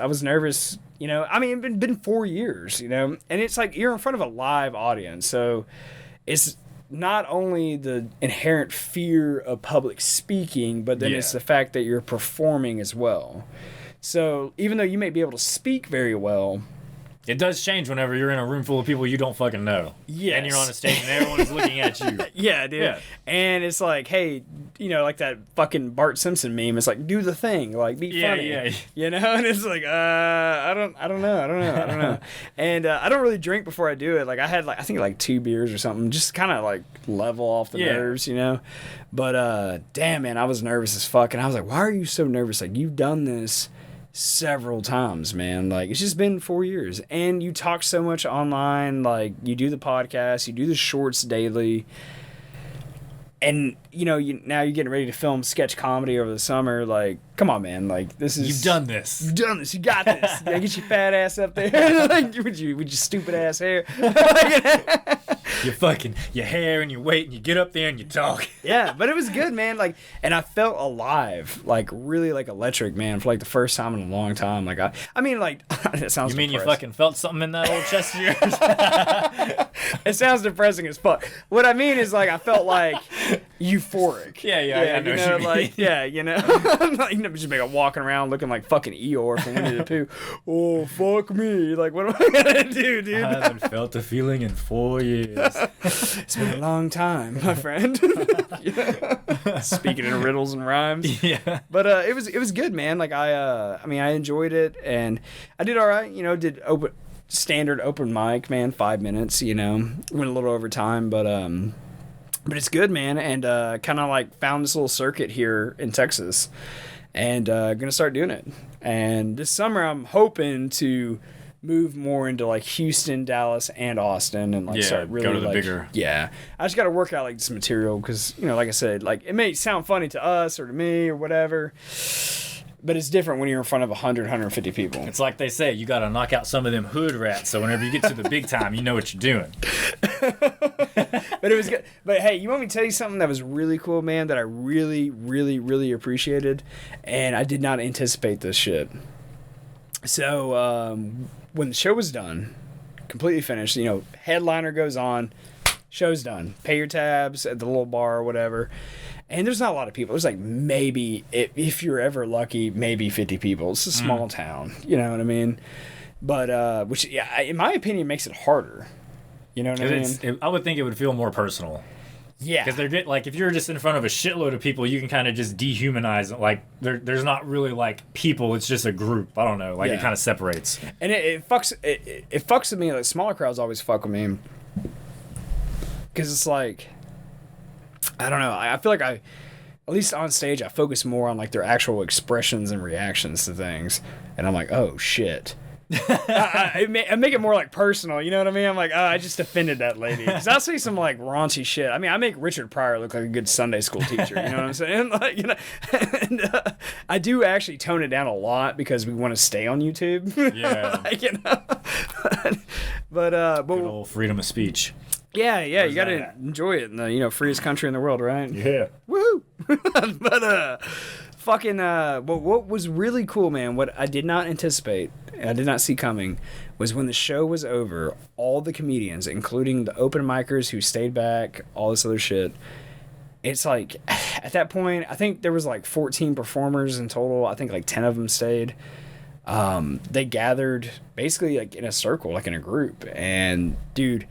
You know, I mean, it's been 4 years, you know, and it's like you're in front of a live audience, so it's not only the inherent fear of public speaking, but then it's the fact that you're performing as well. So even though you may be able to speak very well, it does change whenever you're in a room full of people you don't fucking know. Yes. And you're on a stage and everyone is looking at you. Yeah, dude. Yeah. And it's like, hey, you know, like that fucking Bart Simpson meme. It's like, do the thing, like be funny. Yeah. You know, and it's like, I don't know. And I don't really drink before I do it. Like I had I think 2 beers or something, just kind of like level off the nerves, you know. But damn, man, I was nervous as fuck, and I was like, why are you so nervous? Like you've done this several times, man. Like it's just been 4 years, and you talk so much online. Like you do the podcast, you do the shorts daily, and you know now you're getting ready to film sketch comedy over the summer. Like, come on, man. Like this is you've done this. You got this. Yeah, get your fat ass up there. Like with your stupid ass hair. Your hair and your weight, and you get up there and you talk. Yeah, but it was good, man. Like, and I felt alive, like really like electric, man, for like the first time in a long time. Like I mean, like it sounds. You mean depressing. You fucking felt something in that old chest of yours? It sounds depressing as fuck. What I mean is like I felt like euphoric. Yeah, I know you know, like you know, like, you know, just like walking around looking like fucking Eeyore from Winnie the Pooh. Oh fuck me! Like what am I gonna do, dude? I haven't felt a feeling in 4 years. It's been a long time, my friend. Speaking in riddles and rhymes. Yeah. But it was good, man. Like I mean I enjoyed it, and I did all right. You know, did standard open mic, man. 5 minutes. You know, went a little over time, but it's good, man. And kind of like found this little circuit here in Texas, and gonna start doing it. And this summer I'm hoping to move more into like Houston, Dallas, and Austin, and like start really go to the like bigger. Yeah, I just got to work out like this material because you know, like I said, like it may sound funny to us or to me or whatever, but it's different when you're in front of 100, 150 people. It's like they say, you got to knock out some of them hood rats, so whenever you get to the big time, you know what you're doing. But it was good. But hey, you want me to tell you something that was really cool, man, that I really, really, really appreciated, and I did not anticipate this shit. So when the show was done, completely finished, you know, headliner goes on, show's done. Pay your tabs at the little bar or whatever. And there's not a lot of people. There's like maybe, if you're ever lucky, maybe 50 people. It's a small town. You know what I mean? But, which, yeah, in my opinion, makes it harder. You know what I mean? I would think it would feel more personal. Yeah. Because they're like, if you're just in front of a shitload of people, you can kind of just dehumanize. Like, there's not really like people. It's just a group. I don't know. Like, it kind of separates. And it fucks with me. Like, smaller crowds always fuck with me. Because it's like, I don't know. I feel like at least on stage, I focus more on like their actual expressions and reactions to things. And I'm like, oh shit. I make it more like personal, you know what I mean? I'm like, oh, I just offended that lady. Because I'll say some like raunchy shit. I mean, I make Richard Pryor look like a good Sunday school teacher, you know what I'm saying? Like, you know, and I do actually tone it down a lot because we want to stay on YouTube. Yeah. Like, you know? But good old freedom of speech. Yeah, you gotta enjoy it in the, you know, freest country in the world, right? Yeah. Woohoo! But what was really cool, man, what I did not anticipate, I did not see coming, was when the show was over, all the comedians, including the open micers who stayed back, all this other shit, it's like, at that point, I think there was like 14 performers in total. I think like 10 of them stayed. They gathered basically like in a circle, like in a group, and dude,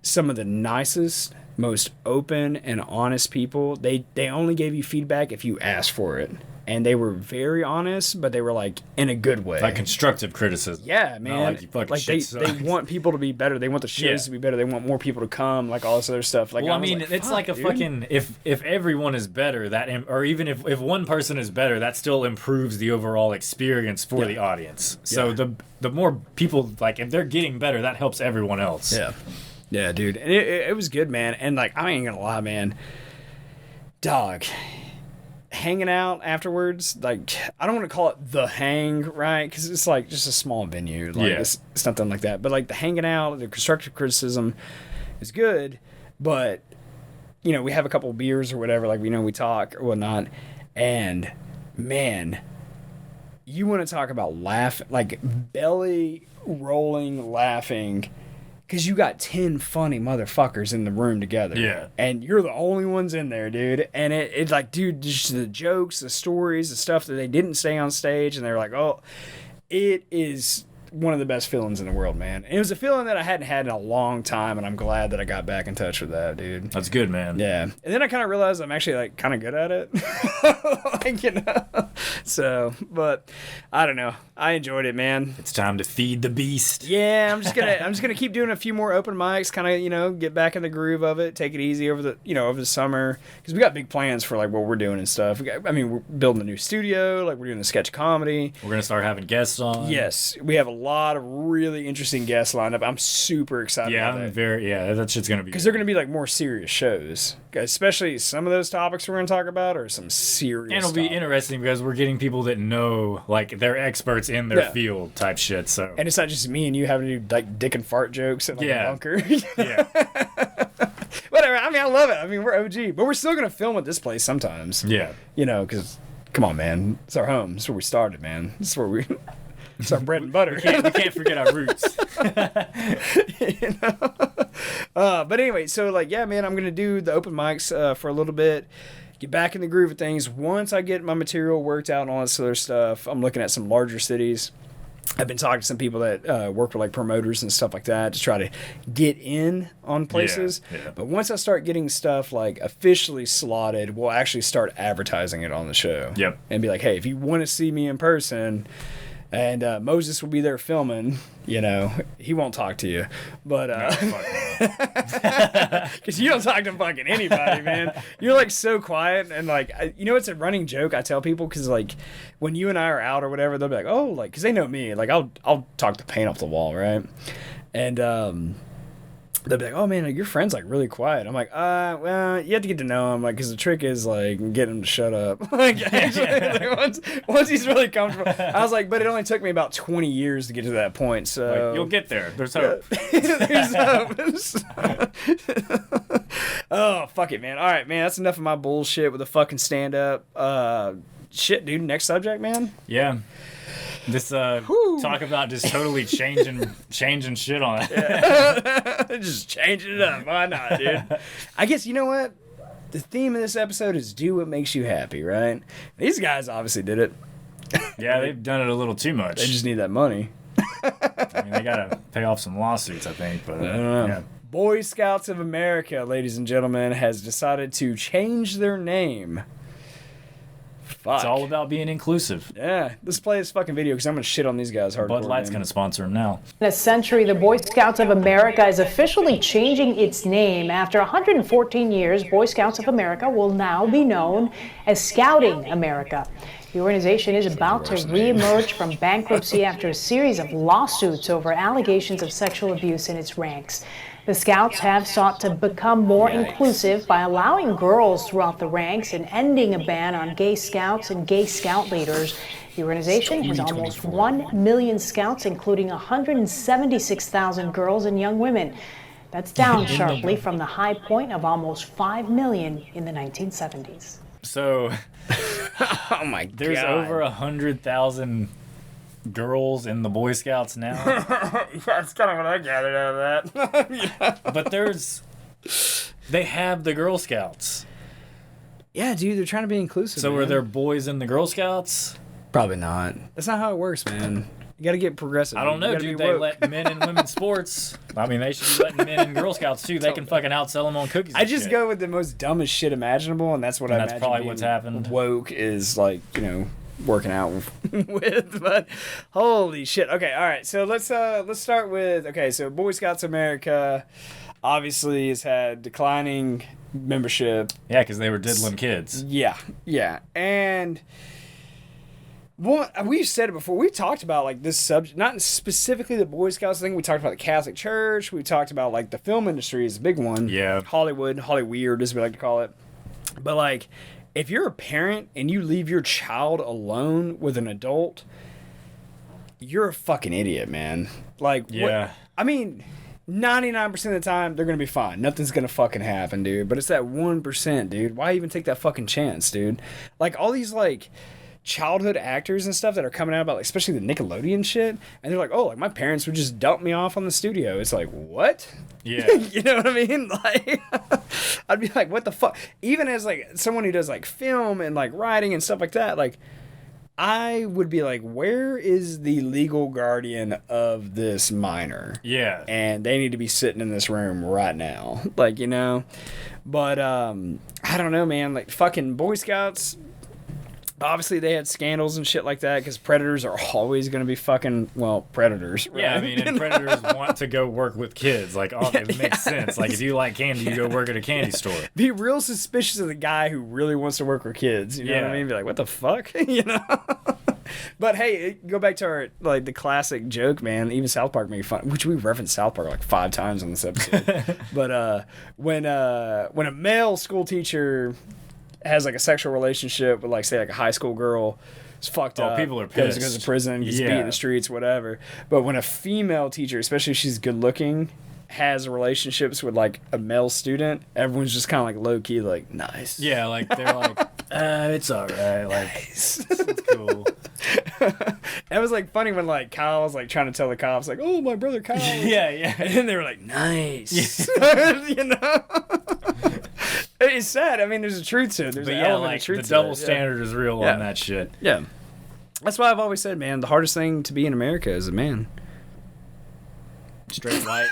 some of the nicest, most open and honest people, they only gave you feedback if you asked for it. And they were very honest, but they were like in a good way. Like constructive criticism. Yeah, man. Not like you fucking like shit they want people to be better. They want the shows to be better. They want more people to come, like all this other stuff. Like, well, I mean, it's like a dude. Fucking if everyone is better, or even if one person is better, that still improves the overall experience for the audience. So the more people, like, if they're getting better, that helps everyone else. Yeah, dude. And it was good, man. And like, I ain't gonna lie, man. Dog. Hanging out afterwards, like, I don't want to call it the hang, right? Because it's like just a small venue. Like, it's nothing like that. But like the hanging out, the constructive criticism is good. But, you know, we have a couple of beers or whatever, like, you know, we talk or whatnot. And man, you want to talk about like belly rolling laughing, because you got 10 funny motherfuckers in the room together. Yeah. And you're the only ones in there, dude. And it's like, dude, just the jokes, the stories, the stuff that they didn't say on stage, and they're like, oh, it is one of the best feelings in the world, man. And it was a feeling that I hadn't had in a long time, and I'm glad that I got back in touch with that, dude. That's good, man. Yeah. And then I kind of realized I'm actually like kind of good at it. Like, you know. So, but I don't know. I enjoyed it, man. It's time to feed the beast. Yeah, I'm just gonna keep doing a few more open mics, kind of, you know, get back in the groove of it, take it easy over the summer, because we got big plans for like what we're doing and stuff. We're building a new studio, like we're doing the sketch comedy. We're gonna start having guests on. Yes, we have a lot of really interesting guests lined up. I'm super excited about that. That shit's gonna be, because they're gonna be like more serious shows, especially some of those topics we're gonna talk about are some serious. And it'll be interesting because we're getting people that know, like, they're experts in their field type shit. So, and it's not just me and you having to do like dick and fart jokes in like a bunker. Yeah. Whatever. I mean, I love it. I mean, we're OG, but we're still gonna film at this place sometimes. Yeah. You know, because come on, man, it's our home. It's where we started, man. It's where we. It's our bread and butter. We can't forget our roots. You know? But anyway, so like, yeah, man, I'm going to do the open mics for a little bit, get back in the groove of things. Once I get my material worked out and all this other stuff, I'm looking at some larger cities. I've been talking to some people that work with like promoters and stuff like that to try to get in on places. Yeah. But once I start getting stuff like officially slotted, we'll actually start advertising it on the show. Yep. And be like, hey, if you want to see me in person, and Moses will be there filming, you know, he won't talk to you, but because you don't talk to fucking anybody, man. You're like so quiet, and like, you know, it's a running joke I tell people, because like when you and I are out or whatever, they'll be like, oh, like, because they know me, like I'll talk the paint off the wall, right? And they'll be like, oh man, your friend's like really quiet. I'm like, well, you have to get to know him, like, because the trick is like getting him to shut up. Like, actually, like, once he's really comfortable. I was like, but it only took me about 20 years to get to that point. So Like, you'll get there. There's hope. There's hope. Oh, fuck it, man. All right, man, that's enough of my bullshit with the fucking stand up. Shit, dude. Next subject, man. Yeah. This talk about just totally changing shit on it. Yeah. Just changing it up. Why not, dude? I guess, you know what? The theme of this episode is do what makes you happy, right? These guys obviously did it. Yeah, they've done it a little too much. They just need that money. I mean, they gotta pay off some lawsuits, I think. But I don't know. yeah. Boy Scouts of America, ladies and gentlemen, has decided to change their name. Fuck. It's all about being inclusive. Yeah, let's play this fucking video because I'm gonna shit on these guys hardcore. Bud Light's man. gonna sponsor him now. In a century, the Boy Scouts of America is officially changing its name. After 114 years, Boy Scouts of America will now be known as Scouting America. The organization is about to reemerge from bankruptcy after a series of lawsuits over allegations of sexual abuse in its ranks. The Scouts have sought to become more inclusive by allowing girls throughout the ranks and ending a ban on gay scouts and gay scout leaders. The organization has almost 1 million scouts, including 176,000 girls and young women. That's down sharply from the high point of almost 5 million in the 1970s. So, oh my god, there's over 100,000 girls in the Boy Scouts now. Yeah, that's kind of what I gathered out of that. Yeah. But they have the Girl Scouts. Yeah, dude, they're trying to be inclusive. So man. are there boys in the Girl Scouts? Probably not. That's not how it works, man. You gotta get progressive. I don't know, dude. They let men in women's sports. I mean, they should be letting men in Girl Scouts too. They can fucking outsell them on cookies. I just go with the most dumbest shit imaginable, and that's what I imagine. That's probably what's happened. Woke is like, you know, working out with, but holy shit. Okay, all right. So let's start with so Boy Scouts America obviously has had declining membership. Yeah, because they were diddling kids. Yeah, and. Well, we've said it before. We talked about like this subject, not specifically the Boy Scouts thing. We talked about the Catholic Church. We talked about like the film industry is a big one. Yeah. Hollyweird, as we like to call it. But like, if you're a parent and you leave your child alone with an adult, you're a fucking idiot, man. Like, yeah. I mean, 99% of the time, they're going to be fine. Nothing's going to fucking happen, dude. But it's that 1%, dude. Why even take that fucking chance, dude? Like, all these, like, childhood actors and stuff that are coming out about, like, especially the Nickelodeon shit. And they're like, oh, like, my parents would just dump me off on the studio. It's like, what? Yeah. You know what I mean? Like, I'd be like, what the fuck? Even as, like, someone who does, like, film and, like, writing and stuff like that, like, I would be like, where is the legal guardian of this minor? Yeah. And they need to be sitting in this room right now. Like, you know? But, I don't know, man. Like, fucking Boy Scouts, obviously they had scandals and shit like that because predators are always going to be fucking, well, predators. Right? Yeah, I mean, and predators want to go work with kids. Like, it makes sense. Like, if you like candy, you go work at a candy store. Be real suspicious of the guy who really wants to work with kids. You know what I mean? Be like, what the fuck? You know? But hey, go back to our, like, the classic joke, man. Even South Park made fun, which we referenced South Park like 5 times on this episode. But when a male school teacher has like a sexual relationship with, like, say, like a high school girl, it's fucked up. People are pissed. Goes to prison, gets beat in the streets, whatever. But when a female teacher, especially if she's good looking, has relationships with, like, a male student, everyone's just kind of like low key, like, nice. Yeah, like they're like, it's all right. Like, Nice. it's cool. It was like funny when, like, Kyle was like trying to tell the cops, like, oh, my brother Kyle. Yeah, yeah. And then they were like, nice. You know? It's sad. I mean, there's a truth to it. There's But an yeah, element like of truth the to double it. standard is real Yeah. on that shit. Yeah. That's why I've always said, man, the hardest thing to be in America is a man. Straight white.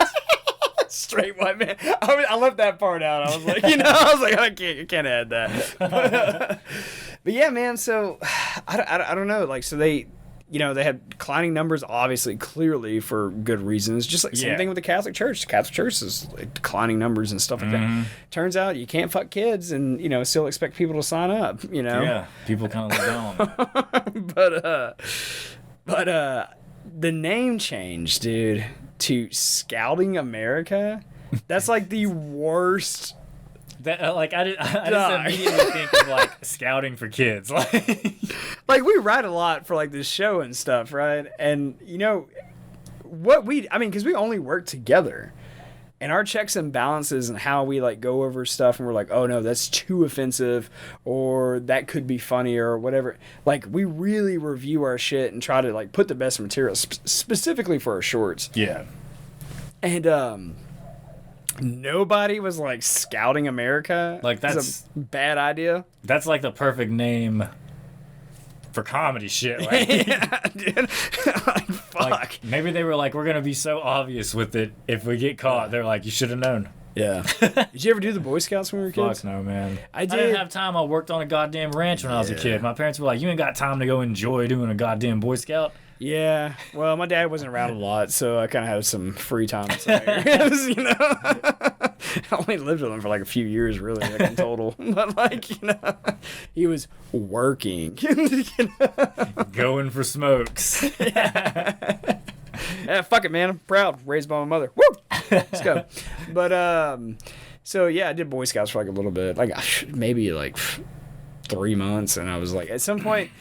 Straight white man. I left that part out. I was like, you know, I can't add that. But yeah, man. So I don't know. Like, so they, you know, they had declining numbers, obviously, clearly for good reasons. Just like same thing with the Catholic Church. The Catholic Church is like declining numbers and stuff like that. Turns out you can't fuck kids and, you know, still expect people to sign up. You know. Yeah, people kind of look down. But the name change, dude, to Scouting America. That's like the worst. That like I just immediately think of like scouting for kids. Like we write a lot for like this show and stuff, right? And you know because we only work together. And our checks and balances and how we like go over stuff and we're like, oh no, that's too offensive or that could be funny or whatever. Like we really review our shit and try to like put the best material specifically for our shorts. Yeah. And nobody was like Scouting America. Like that's a bad idea. That's like the perfect name for comedy shit. Like, Yeah, dude. Like, fuck. like, maybe they were like, we're gonna be so obvious with it. If we get caught, they're like, you should have known. Yeah. Did you ever do the Boy Scouts when we were kids? Fuck no, man. I didn't did. have time. I worked on a goddamn ranch when I was a kid. My parents were like, you ain't got time to go enjoy doing a goddamn Boy Scout. Yeah. Well, my dad wasn't around a lot, so I kind of had some free time in some areas, you know. I only lived with him for like a few years, really, like in total. But like, you know, he was working. You know? Going for smokes. Yeah, fuck it, man. I'm proud. Raised by my mother. Woo! Let's go. But so yeah, I did Boy Scouts for like a little bit, like maybe like 3 months, and I was like, at some point.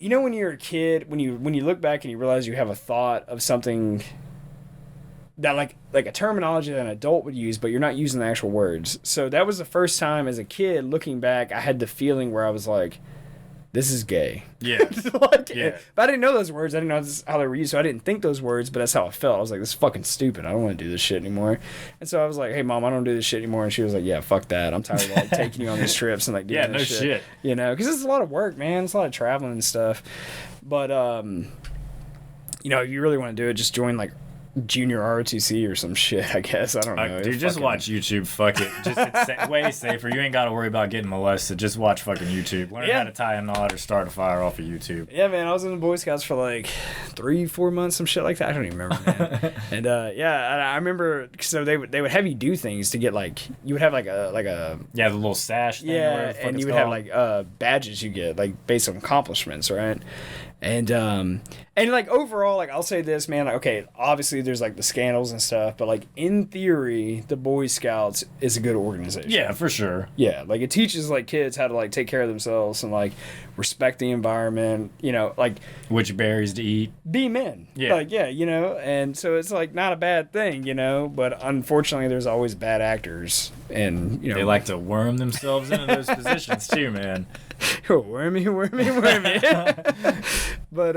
You know when you're a kid, when you look back and you realize you have a thought of something that like a terminology that an adult would use, but you're not using the actual words. So that was the first time as a kid looking back, I had the feeling where I was like, this is gay. Yeah. Like, Yeah. But I didn't know those words. I didn't know how they were used, so I didn't think those words, but that's how I felt. I was like, this is fucking stupid. I don't want to do this shit anymore. And so I was like, hey, Mom, I don't do this shit anymore. And she was like, yeah, fuck that. I'm tired of like taking you on these trips and like doing this shit. You know, because it's a lot of work, man. It's a lot of traveling and stuff. But, you know, if you really want to do it, just join like junior ROTC or some shit, I guess. I don't know. Dude, just watch YouTube. Fuck it. Just it's way safer. You ain't got to worry about getting molested. Just watch fucking YouTube. Learn how to tie a knot or start a fire off of YouTube. Yeah, man. I was in the Boy Scouts for like 3-4 months, some shit like that. I don't even remember, man. And yeah, I remember. So they would have you do things to get like you would have like a yeah, the little sash thing. yeah, and you would have like badges you get like based on accomplishments, right? And And like overall, like I'll say this, man, like, okay, obviously there's like the scandals and stuff, but like in theory, the Boy Scouts is a good organization. Yeah, for sure. Yeah, like it teaches like kids how to like take care of themselves and like respect the environment, you know, like Which berries to eat. be men. Yeah. Like, yeah, you know, and so it's like not a bad thing, you know, but unfortunately there's always bad actors and, you know. They like to worm themselves into those positions too, man. wormy. But,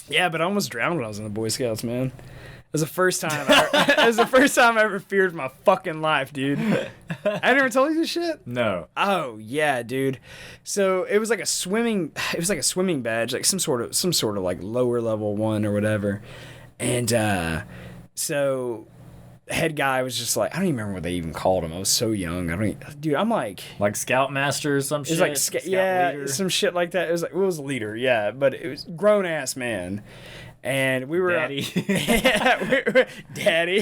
yeah, but I almost drowned when I was in the Boy Scouts, man. It was the first time I ever feared my fucking life, dude. I never told you this shit? No. Oh yeah, dude. So it was like a swimming badge, like some sort of like lower level one or whatever. And so the head guy was just like, I don't even remember what they even called him. I was so young. I'm like Scoutmaster or some shit. it was like Scout leader. some shit like that. It was a leader, yeah, but it was grown ass man. And we were Daddy. Daddy.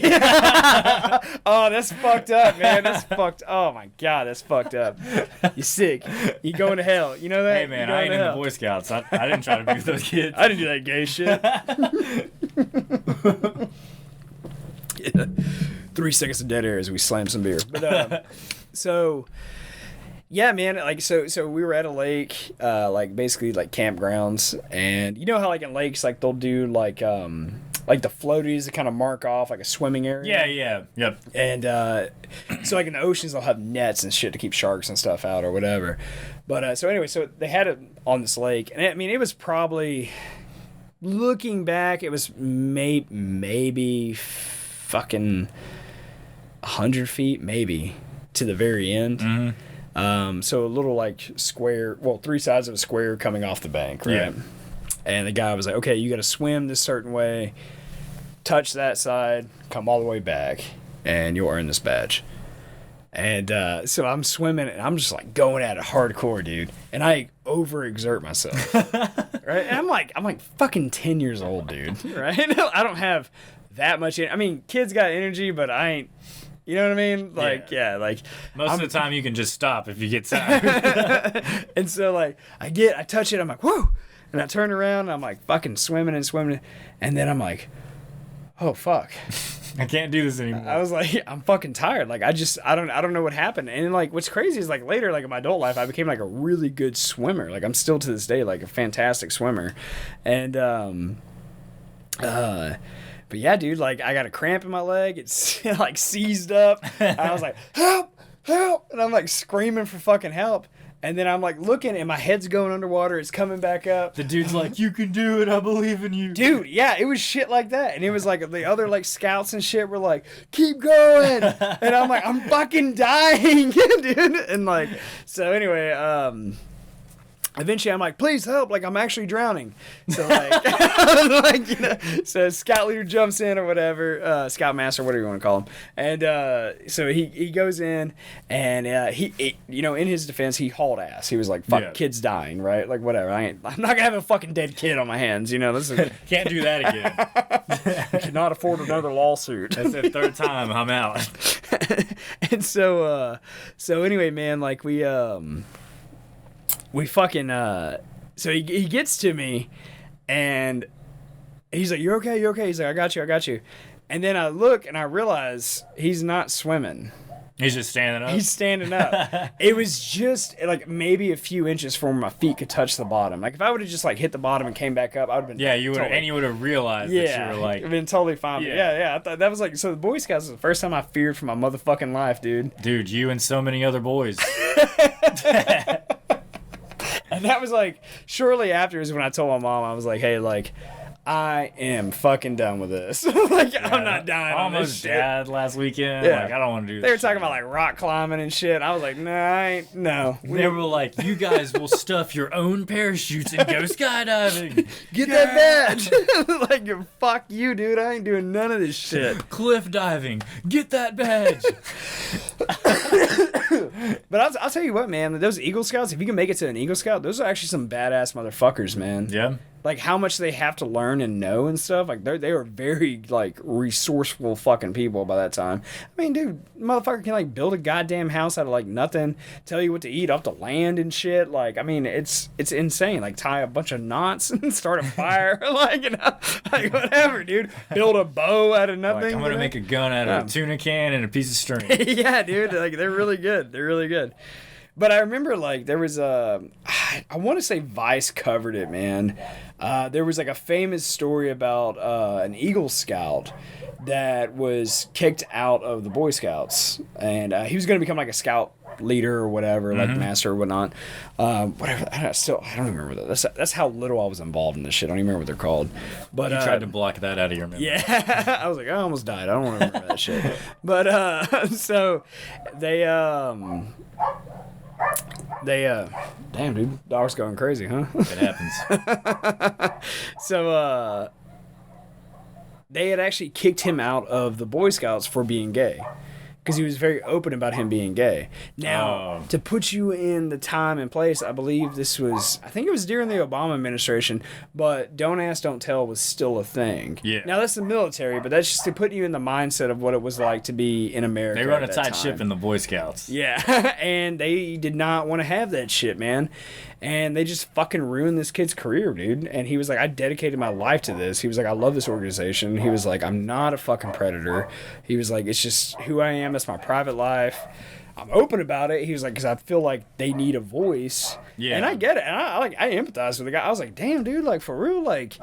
Oh, that's fucked up, man. Oh my god, that's fucked up. You sick. You going to hell. You know that? Hey man, I ain't in the Boy Scouts. I didn't try to be with those kids. I didn't do that gay shit. Yeah. 3 seconds of dead air as we slam some beer. But so yeah, man, like so we were at a lake, like basically like campgrounds, and you know how like in lakes like they'll do like the floaties that kind of mark off like a swimming area. Yeah, yep. And so like in the oceans they'll have nets and shit to keep sharks and stuff out or whatever. But so anyway, so they had it on this lake, and I mean it was probably, looking back, it was maybe fucking 100 feet maybe to the very end. Mm-hmm. So a little like square, well, 3 sides of a square coming off the bank, right? Yeah. And the guy was like, okay, you got to swim this certain way, touch that side, come all the way back, and you'll earn this badge. And so I'm swimming, and I'm just like going at it hardcore, dude. And I overexert myself, right? And I'm like fucking 10 years old, dude, right? I don't have that much. I mean, kids got energy, but I ain't. You know what I mean? Like, yeah, like most of the time you can just stop if you get tired. And so like I touch it, I'm like, whoa, and I turn around, and I'm like fucking swimming, and then I'm like, oh fuck, I can't do this anymore. I was like, I'm fucking tired. Like I don't know what happened. And like what's crazy is like later, like in my adult life, I became like a really good swimmer. Like I'm still to this day like a fantastic swimmer, and but yeah, dude, like I got a cramp in my leg. It's like seized up. I was like, help, help. And I'm like screaming for fucking help. And then I'm like looking, and my head's going underwater. It's coming back up. The dude's like, you can do it. I believe in you. Dude, yeah, it was shit like that. And it was like the other like scouts and shit were like, keep going. And I'm like, I'm fucking dying, dude. And like, so anyway, eventually I'm like, please help, like I'm actually drowning. So like, like, you know, so scout leader jumps in or whatever, scout master, whatever you want to call him. And so he goes in, and he you know, in his defense, he hauled ass. He was like, fuck, kids dying, right? Like whatever. I'm not gonna have a fucking dead kid on my hands, you know. This is, can't do that again. I cannot afford another lawsuit. That's the third time I'm out. And so anyway, man, like we fucking so he gets to me, and he's like, you're okay. He's like, I got you. And then I look, and I realize he's not swimming. He's just standing up. He's standing up. It was just like maybe a few inches from where my feet could touch the bottom. Like if I would have just like hit the bottom and came back up, I would have been you would and you would have realized that you were like, I've been totally fine. Yeah. I thought that was like, so the Boy Scouts was the first time I feared for my motherfucking life, dude. Dude, you and so many other boys. And that was like shortly after is when I told my mom, I was like, hey, like I am fucking done with this. Like I'm not dying on this shit. Dad last weekend. Yeah. Like I don't want to do this. They were talking about like rock climbing and shit. I was like, no. They were like, you guys will stuff your own parachutes and go skydiving. Get that badge. Like, fuck you, dude. I ain't doing none of this shit. Cliff diving. Get that badge. But I'll tell you what, man. Those Eagle Scouts, if you can make it to an Eagle Scout, those are actually some badass motherfuckers, man. Yeah. like how much they have to learn and know and stuff. Like they were very like resourceful fucking people by that time. I mean, dude, motherfucker can like build a goddamn house out of like nothing, tell you what to eat off the land and shit. Like, I mean, it's insane. Like tie a bunch of knots and start a fire, like, you know, like whatever, dude. Build a bow out of nothing. Like, I'm gonna make a gun out of a tuna can and a piece of string. Yeah, dude. Like they're really good. They're really good. But I remember, like, there was I want to say Vice covered it, man. There was, like, a famous story about an Eagle Scout that was kicked out of the Boy Scouts. And he was going to become, like, a Scout leader or whatever, like, master or whatnot. Whatever. I don't even remember that. That's how little I was involved in this shit. I don't even remember what they're called. But you tried to block that out of your memory. Yeah. I was like, I almost died. I don't want to remember that shit. But, so, they, damn, dude, dog's going crazy, huh? It happens. So, they had actually kicked him out of the Boy Scouts for being gay. Because he was very open about him being gay. Now, to put you in the time and place, I believe I think it was during the Obama administration, but Don't Ask, Don't Tell was still a thing. Yeah. Now, that's the military, but that's just to put you in the mindset of what it was like to be in America. They run a at that tight ship time. in the Boy Scouts. Yeah, and they did not want to have that shit, man. And they just fucking ruined this kid's career, dude. And he was like, I dedicated my life to this. He was like, I love this organization. He was like, I'm not a fucking predator. He was like, it's just who I am. That's my private life. I'm open about it. He was like, because I feel like they need a voice. Yeah. And I get it. And I empathize with the guy. I was like, damn, dude, like, for real, like,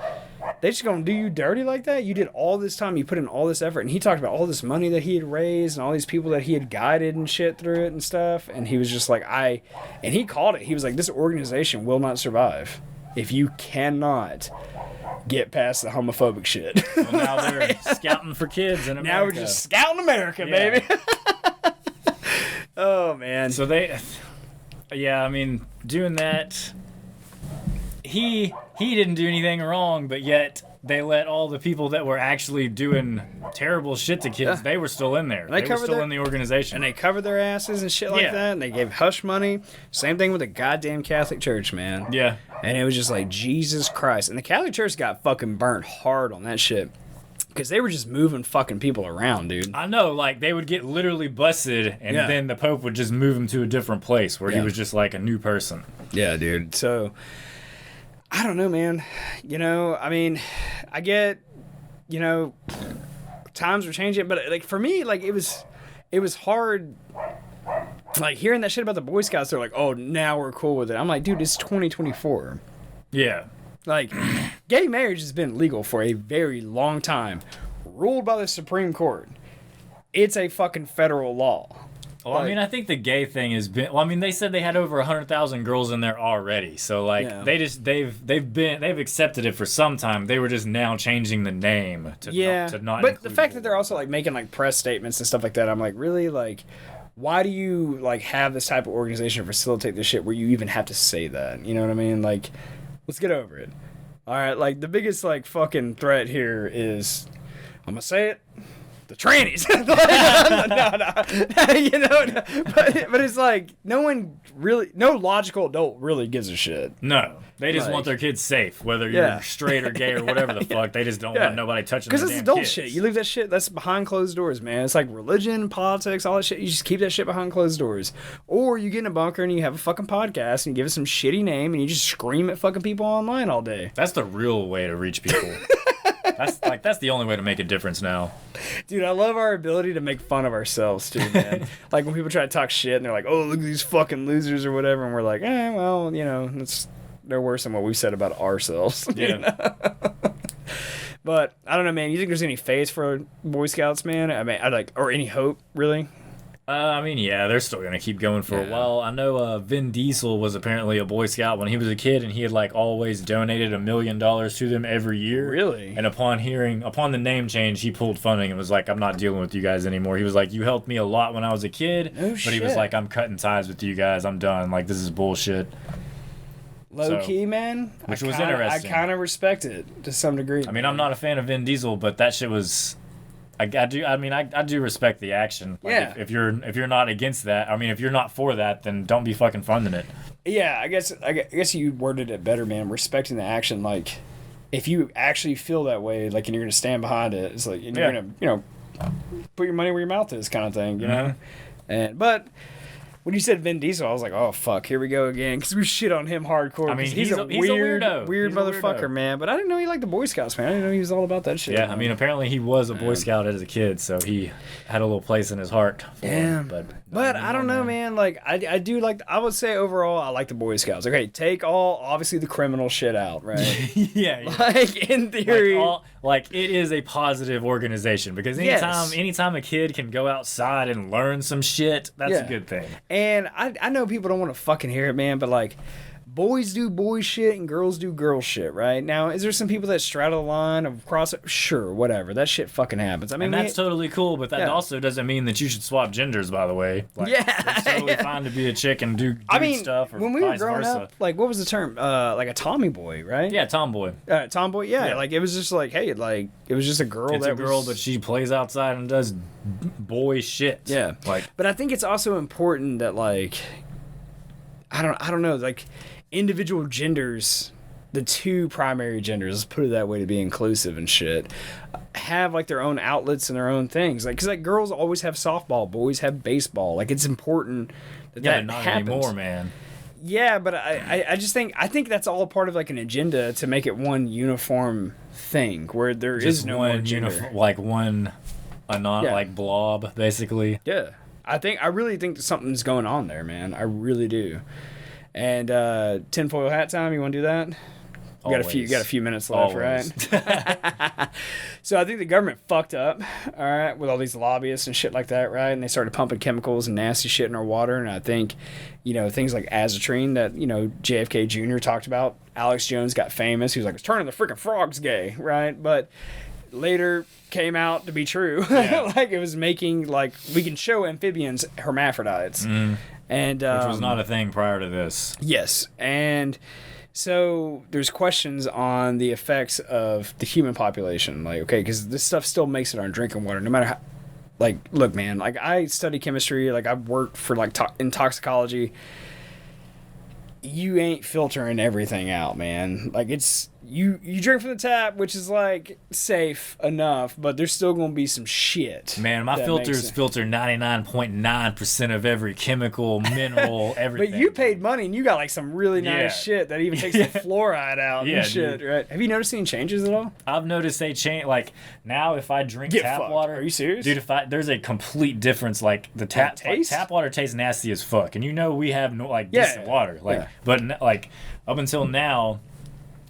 they just gonna do you dirty like that? You did all this time. You put in all this effort. And he talked about all this money that he had raised and all these people that he had guided and shit through it and stuff. And he was just like, and he called it. He was like, this organization will not survive if you cannot get past the homophobic shit. Well, now they're scouting for kids in America. Now we're just scouting America, baby. Oh, man. So I mean, doing that, he didn't do anything wrong, but yet they let all the people that were actually doing terrible shit to kids, they were still in there. They were still in the organization. And they covered their asses and shit like that, and they gave hush money. Same thing with the goddamn Catholic Church, man. Yeah. And it was just like, Jesus Christ. And the Catholic Church got fucking burnt hard on that shit. Because they were just moving fucking people around, dude. I know, like, they would get literally busted, and then the Pope would just move him to a different place where he was just like a new person. Yeah, dude. So, I don't know, man. You know, I mean, I get, you know, times were changing, but, like, for me, like, it was hard, like, hearing that shit about the Boy Scouts. They're like, oh, now we're cool with it. I'm like, dude, it's 2024. Yeah. Like, gay marriage has been legal for a very long time, ruled by the Supreme Court. It's a fucking federal law. Well, like, I mean, I think the gay thing has been. Well, I mean, they said they had over 100,000 girls in there already. So, like, they've accepted it for some time. They were just now changing the name to not. But the fact that they're also like making like press statements and stuff like that, I'm like, really, like, why do you like have this type of organization facilitate this shit where you even have to say that? You know what I mean? Like, let's get over it. All right, like, the biggest, like, fucking threat here is, I'm going to say it, the trannies. No. You know, but it's like, no logical adult really gives a shit. No. They just want their kids safe, whether you're straight or gay or whatever the fuck. They just don't want nobody touching their damn kids. Because it's adult shit. You leave that shit, that's behind closed doors, man. It's like religion, politics, all that shit. You just keep that shit behind closed doors. Or you get in a bunker and you have a fucking podcast and you give it some shitty name and you just scream at fucking people online all day. That's the real way to reach people. That's the only way to make a difference now. Dude, I love our ability to make fun of ourselves too, man. Like when people try to talk shit and they're like, oh, look at these fucking losers or whatever, and we're like, well, you know, they're worse than what we've said about ourselves. Yeah. You know? But I don't know, man. You think there's any phase for Boy Scouts, man? I mean, or any hope, really? I mean, yeah, they're still gonna keep going for a while. I know Vin Diesel was apparently a Boy Scout when he was a kid, and he had like always donated $1 million to them every year. Really? And upon the name change, he pulled funding and was like, "I'm not dealing with you guys anymore." He was like, "You helped me a lot when I was a kid, but he was like, I'm cutting ties with you guys. I'm done. Like, this is bullshit." Low key, man. Which was interesting. I kind of respect it to some degree. I mean, I'm not a fan of Vin Diesel, but that shit was I do. I mean, I do respect the action. Like, Yeah. If you're not against that, I mean, if you're not for that, then don't be fucking funding it. Yeah, I guess you worded it better, man. Respecting the action, like if you actually feel that way, like, and you're gonna stand behind it, it's like, and you're gonna, put your money where your mouth is, kind of thing, you know. But when you said Vin Diesel, I was like, oh fuck, here we go again, because we shit on him hardcore. I mean, he's a weird weirdo. motherfucker, man. But I didn't know he liked the Boy Scouts, man. I didn't know he was all about that shit. Yeah, I mean, apparently he was a Boy Scout as a kid, so he had a little place in his heart for him. But I don't know, man. Like, I do like, I would say overall, I like the Boy Scouts. Okay, take obviously the criminal shit out, right? yeah. Like, in theory. Like, it is a positive organization, because anytime a kid can go outside and learn some shit, that's a good thing. And I know people don't want to fucking hear it, man, but like, boys do boy shit and girls do girl shit, right? Now, is there some people that straddle the line of cross it? Sure, whatever. That shit fucking happens. I mean, and that's totally cool, but that also doesn't mean that you should swap genders, by the way. Like, it's totally fine to be a chick and do stuff, or when we were growing versa. up, like, what was the term? Like a Tommy boy, right? Yeah, tomboy. Tomboy, yeah. Like, it was just like, hey, like, it was just a girl It's a girl, but she plays outside and does boy shit. Yeah. Like, but I think it's also important that, like, I don't know, like, individual genders, the two primary genders, let's put it that way to be inclusive and shit, have like their own outlets and their own things. Like, because like girls always have softball, boys have baseball. Like, it's important that not happens. anymore, man. Yeah, but I just think that's all part of like an agenda to make it one uniform thing where there Just is no one more gender. like blob, basically. Yeah, I really think that something's going on there, man. I really do. And tinfoil hat time, you want to do that? You got a few minutes left, right? So I think the government fucked up, all right, with all these lobbyists and shit like that, right? And they started pumping chemicals and nasty shit in our water. And I think, things like azatrine that, JFK Jr. talked about. Alex Jones got famous. He was like, it's turning the freaking frogs gay, right? But later came out to be true. Yeah. Like, it was making, like, we can show amphibians hermaphrodites. And which was not a thing prior to this. Yes. And so there's questions on the effects of the human population. Like, okay, because this stuff still makes it on drinking water, no matter how. Like, look, man, like, I study chemistry. Like, I've worked for, like, in toxicology. You ain't filtering everything out, man. Like, it's you drink from the tap, which is like safe enough, but there's still gonna be some shit. Man, my filters filter 99.9% of every chemical, mineral, everything. But you paid money and you got like some really nice shit that even takes the fluoride out and shit, dude. Right? Have you noticed any changes at all? I've noticed they change. Like, now if I drink tap water, are you serious, dude? There's a complete difference. Like, the tap water tastes nasty as fuck, and we have decent water. Like, but like up until now.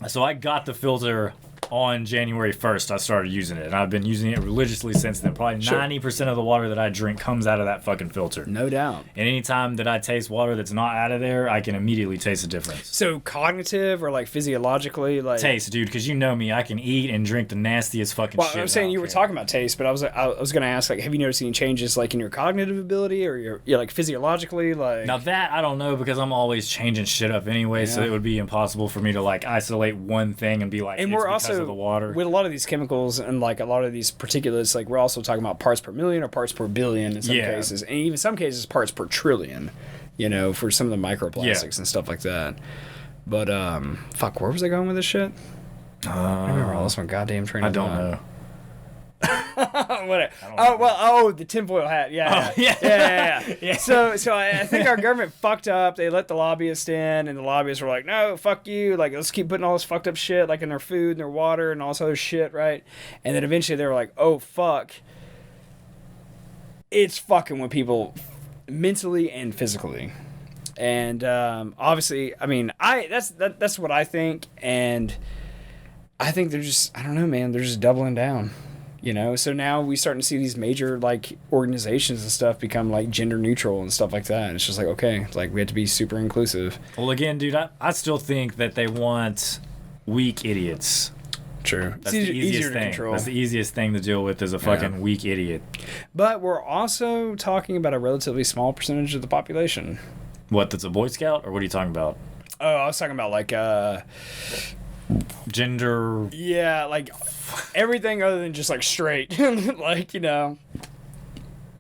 So I got the filter on January 1st. I started using it, and I've been using it religiously since then. Probably 90% of the water that I drink comes out of that fucking filter. No doubt. And anytime that I taste water that's not out of there, I can immediately taste the difference. So cognitive or like physiologically, like taste, dude, because you know me, I can eat and drink the nastiest fucking shit. Well, I'm saying you were talking about taste, but I was gonna ask, like, have you noticed any changes like in your cognitive ability or your like physiologically, like? Now that I don't know, because I'm always changing shit up anyway, so it would be impossible for me to like isolate one thing and be like, and we're also of the water. With a lot of these chemicals and like a lot of these particulates, like we're also talking about parts per million or parts per billion in some cases, and even some cases parts per trillion, for some of the microplastics and stuff like that. But fuck, where was I going with this shit? I remember all this one goddamn train. I don't know. The tinfoil hat. Yeah. So I think our government fucked up. They let the lobbyists in, and the lobbyists were like, "No, fuck you! Like, let's keep putting all this fucked up shit like in their food and their water and all this other shit, right?" And then eventually they were like, "Oh fuck, it's fucking with people mentally and physically." And obviously, I mean, that's what I think, and I think they're just, I don't know, man, they're just doubling down. So now we starting to see these major like organizations and stuff become like gender neutral and stuff like that. And it's just like, okay, like we have to be super inclusive. Well, again, dude, I still think that they want weak idiots. True. That's the easiest thing. Control. That's the easiest thing to deal with is a fucking weak idiot. But we're also talking about a relatively small percentage of the population. What, that's a Boy Scout? Or what are you talking about? Oh, I was talking about like gender. Yeah, like everything other than just like straight, like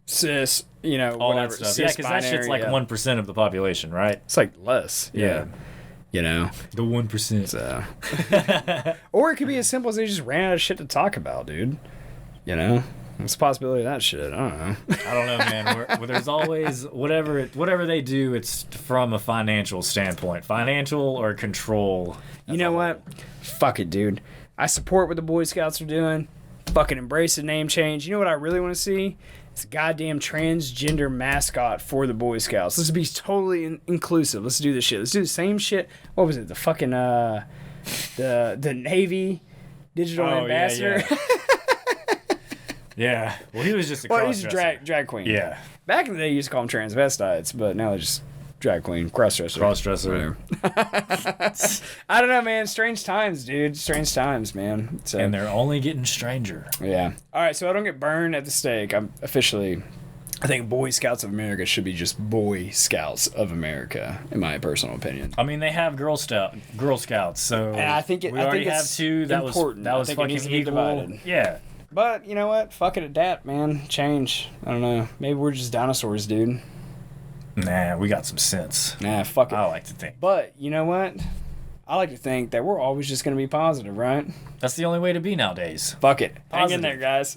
cis, All whatever. that stuff. Yeah, because that shit's like 1% of the population, right? It's like less. Yeah. The 1%. So. Or it could be as simple as they just ran out of shit to talk about, dude. There's a possibility of that shit. I don't know. I don't know, man. There's always whatever they do. It's from a financial standpoint, financial or control. You know what? Fuck it, dude. I support what the Boy Scouts are doing. Fucking embrace the name change. You know what I really want to see? It's a goddamn transgender mascot for the Boy Scouts. Let's be totally inclusive. Let's do this shit. Let's do the same shit. What was it? The fucking the Navy digital ambassador. Yeah. Yeah. Well, he was just a he's a drag queen. Yeah. Back in the day, you used to call them transvestites, but now they're just drag queen, crossdresser. I don't know, man. Strange times, dude. Strange times, man. So, and they're only getting stranger. Yeah. All right, so I don't get burned at the stake. I think Boy Scouts of America should be just Boy Scouts of America, in my personal opinion. I mean, they have Girl Scouts, so and I think we already have two. That important. was fucking equal. Divided. Yeah. But you know what? Fuck it, adapt, man. Change. I don't know. Maybe we're just dinosaurs, dude. Nah, we got some sense. Nah, fuck it. I like to think. But you know what? I like to think that we're always just going to be positive, right? That's the only way to be nowadays. Fuck it. Positive. Hang in there, guys.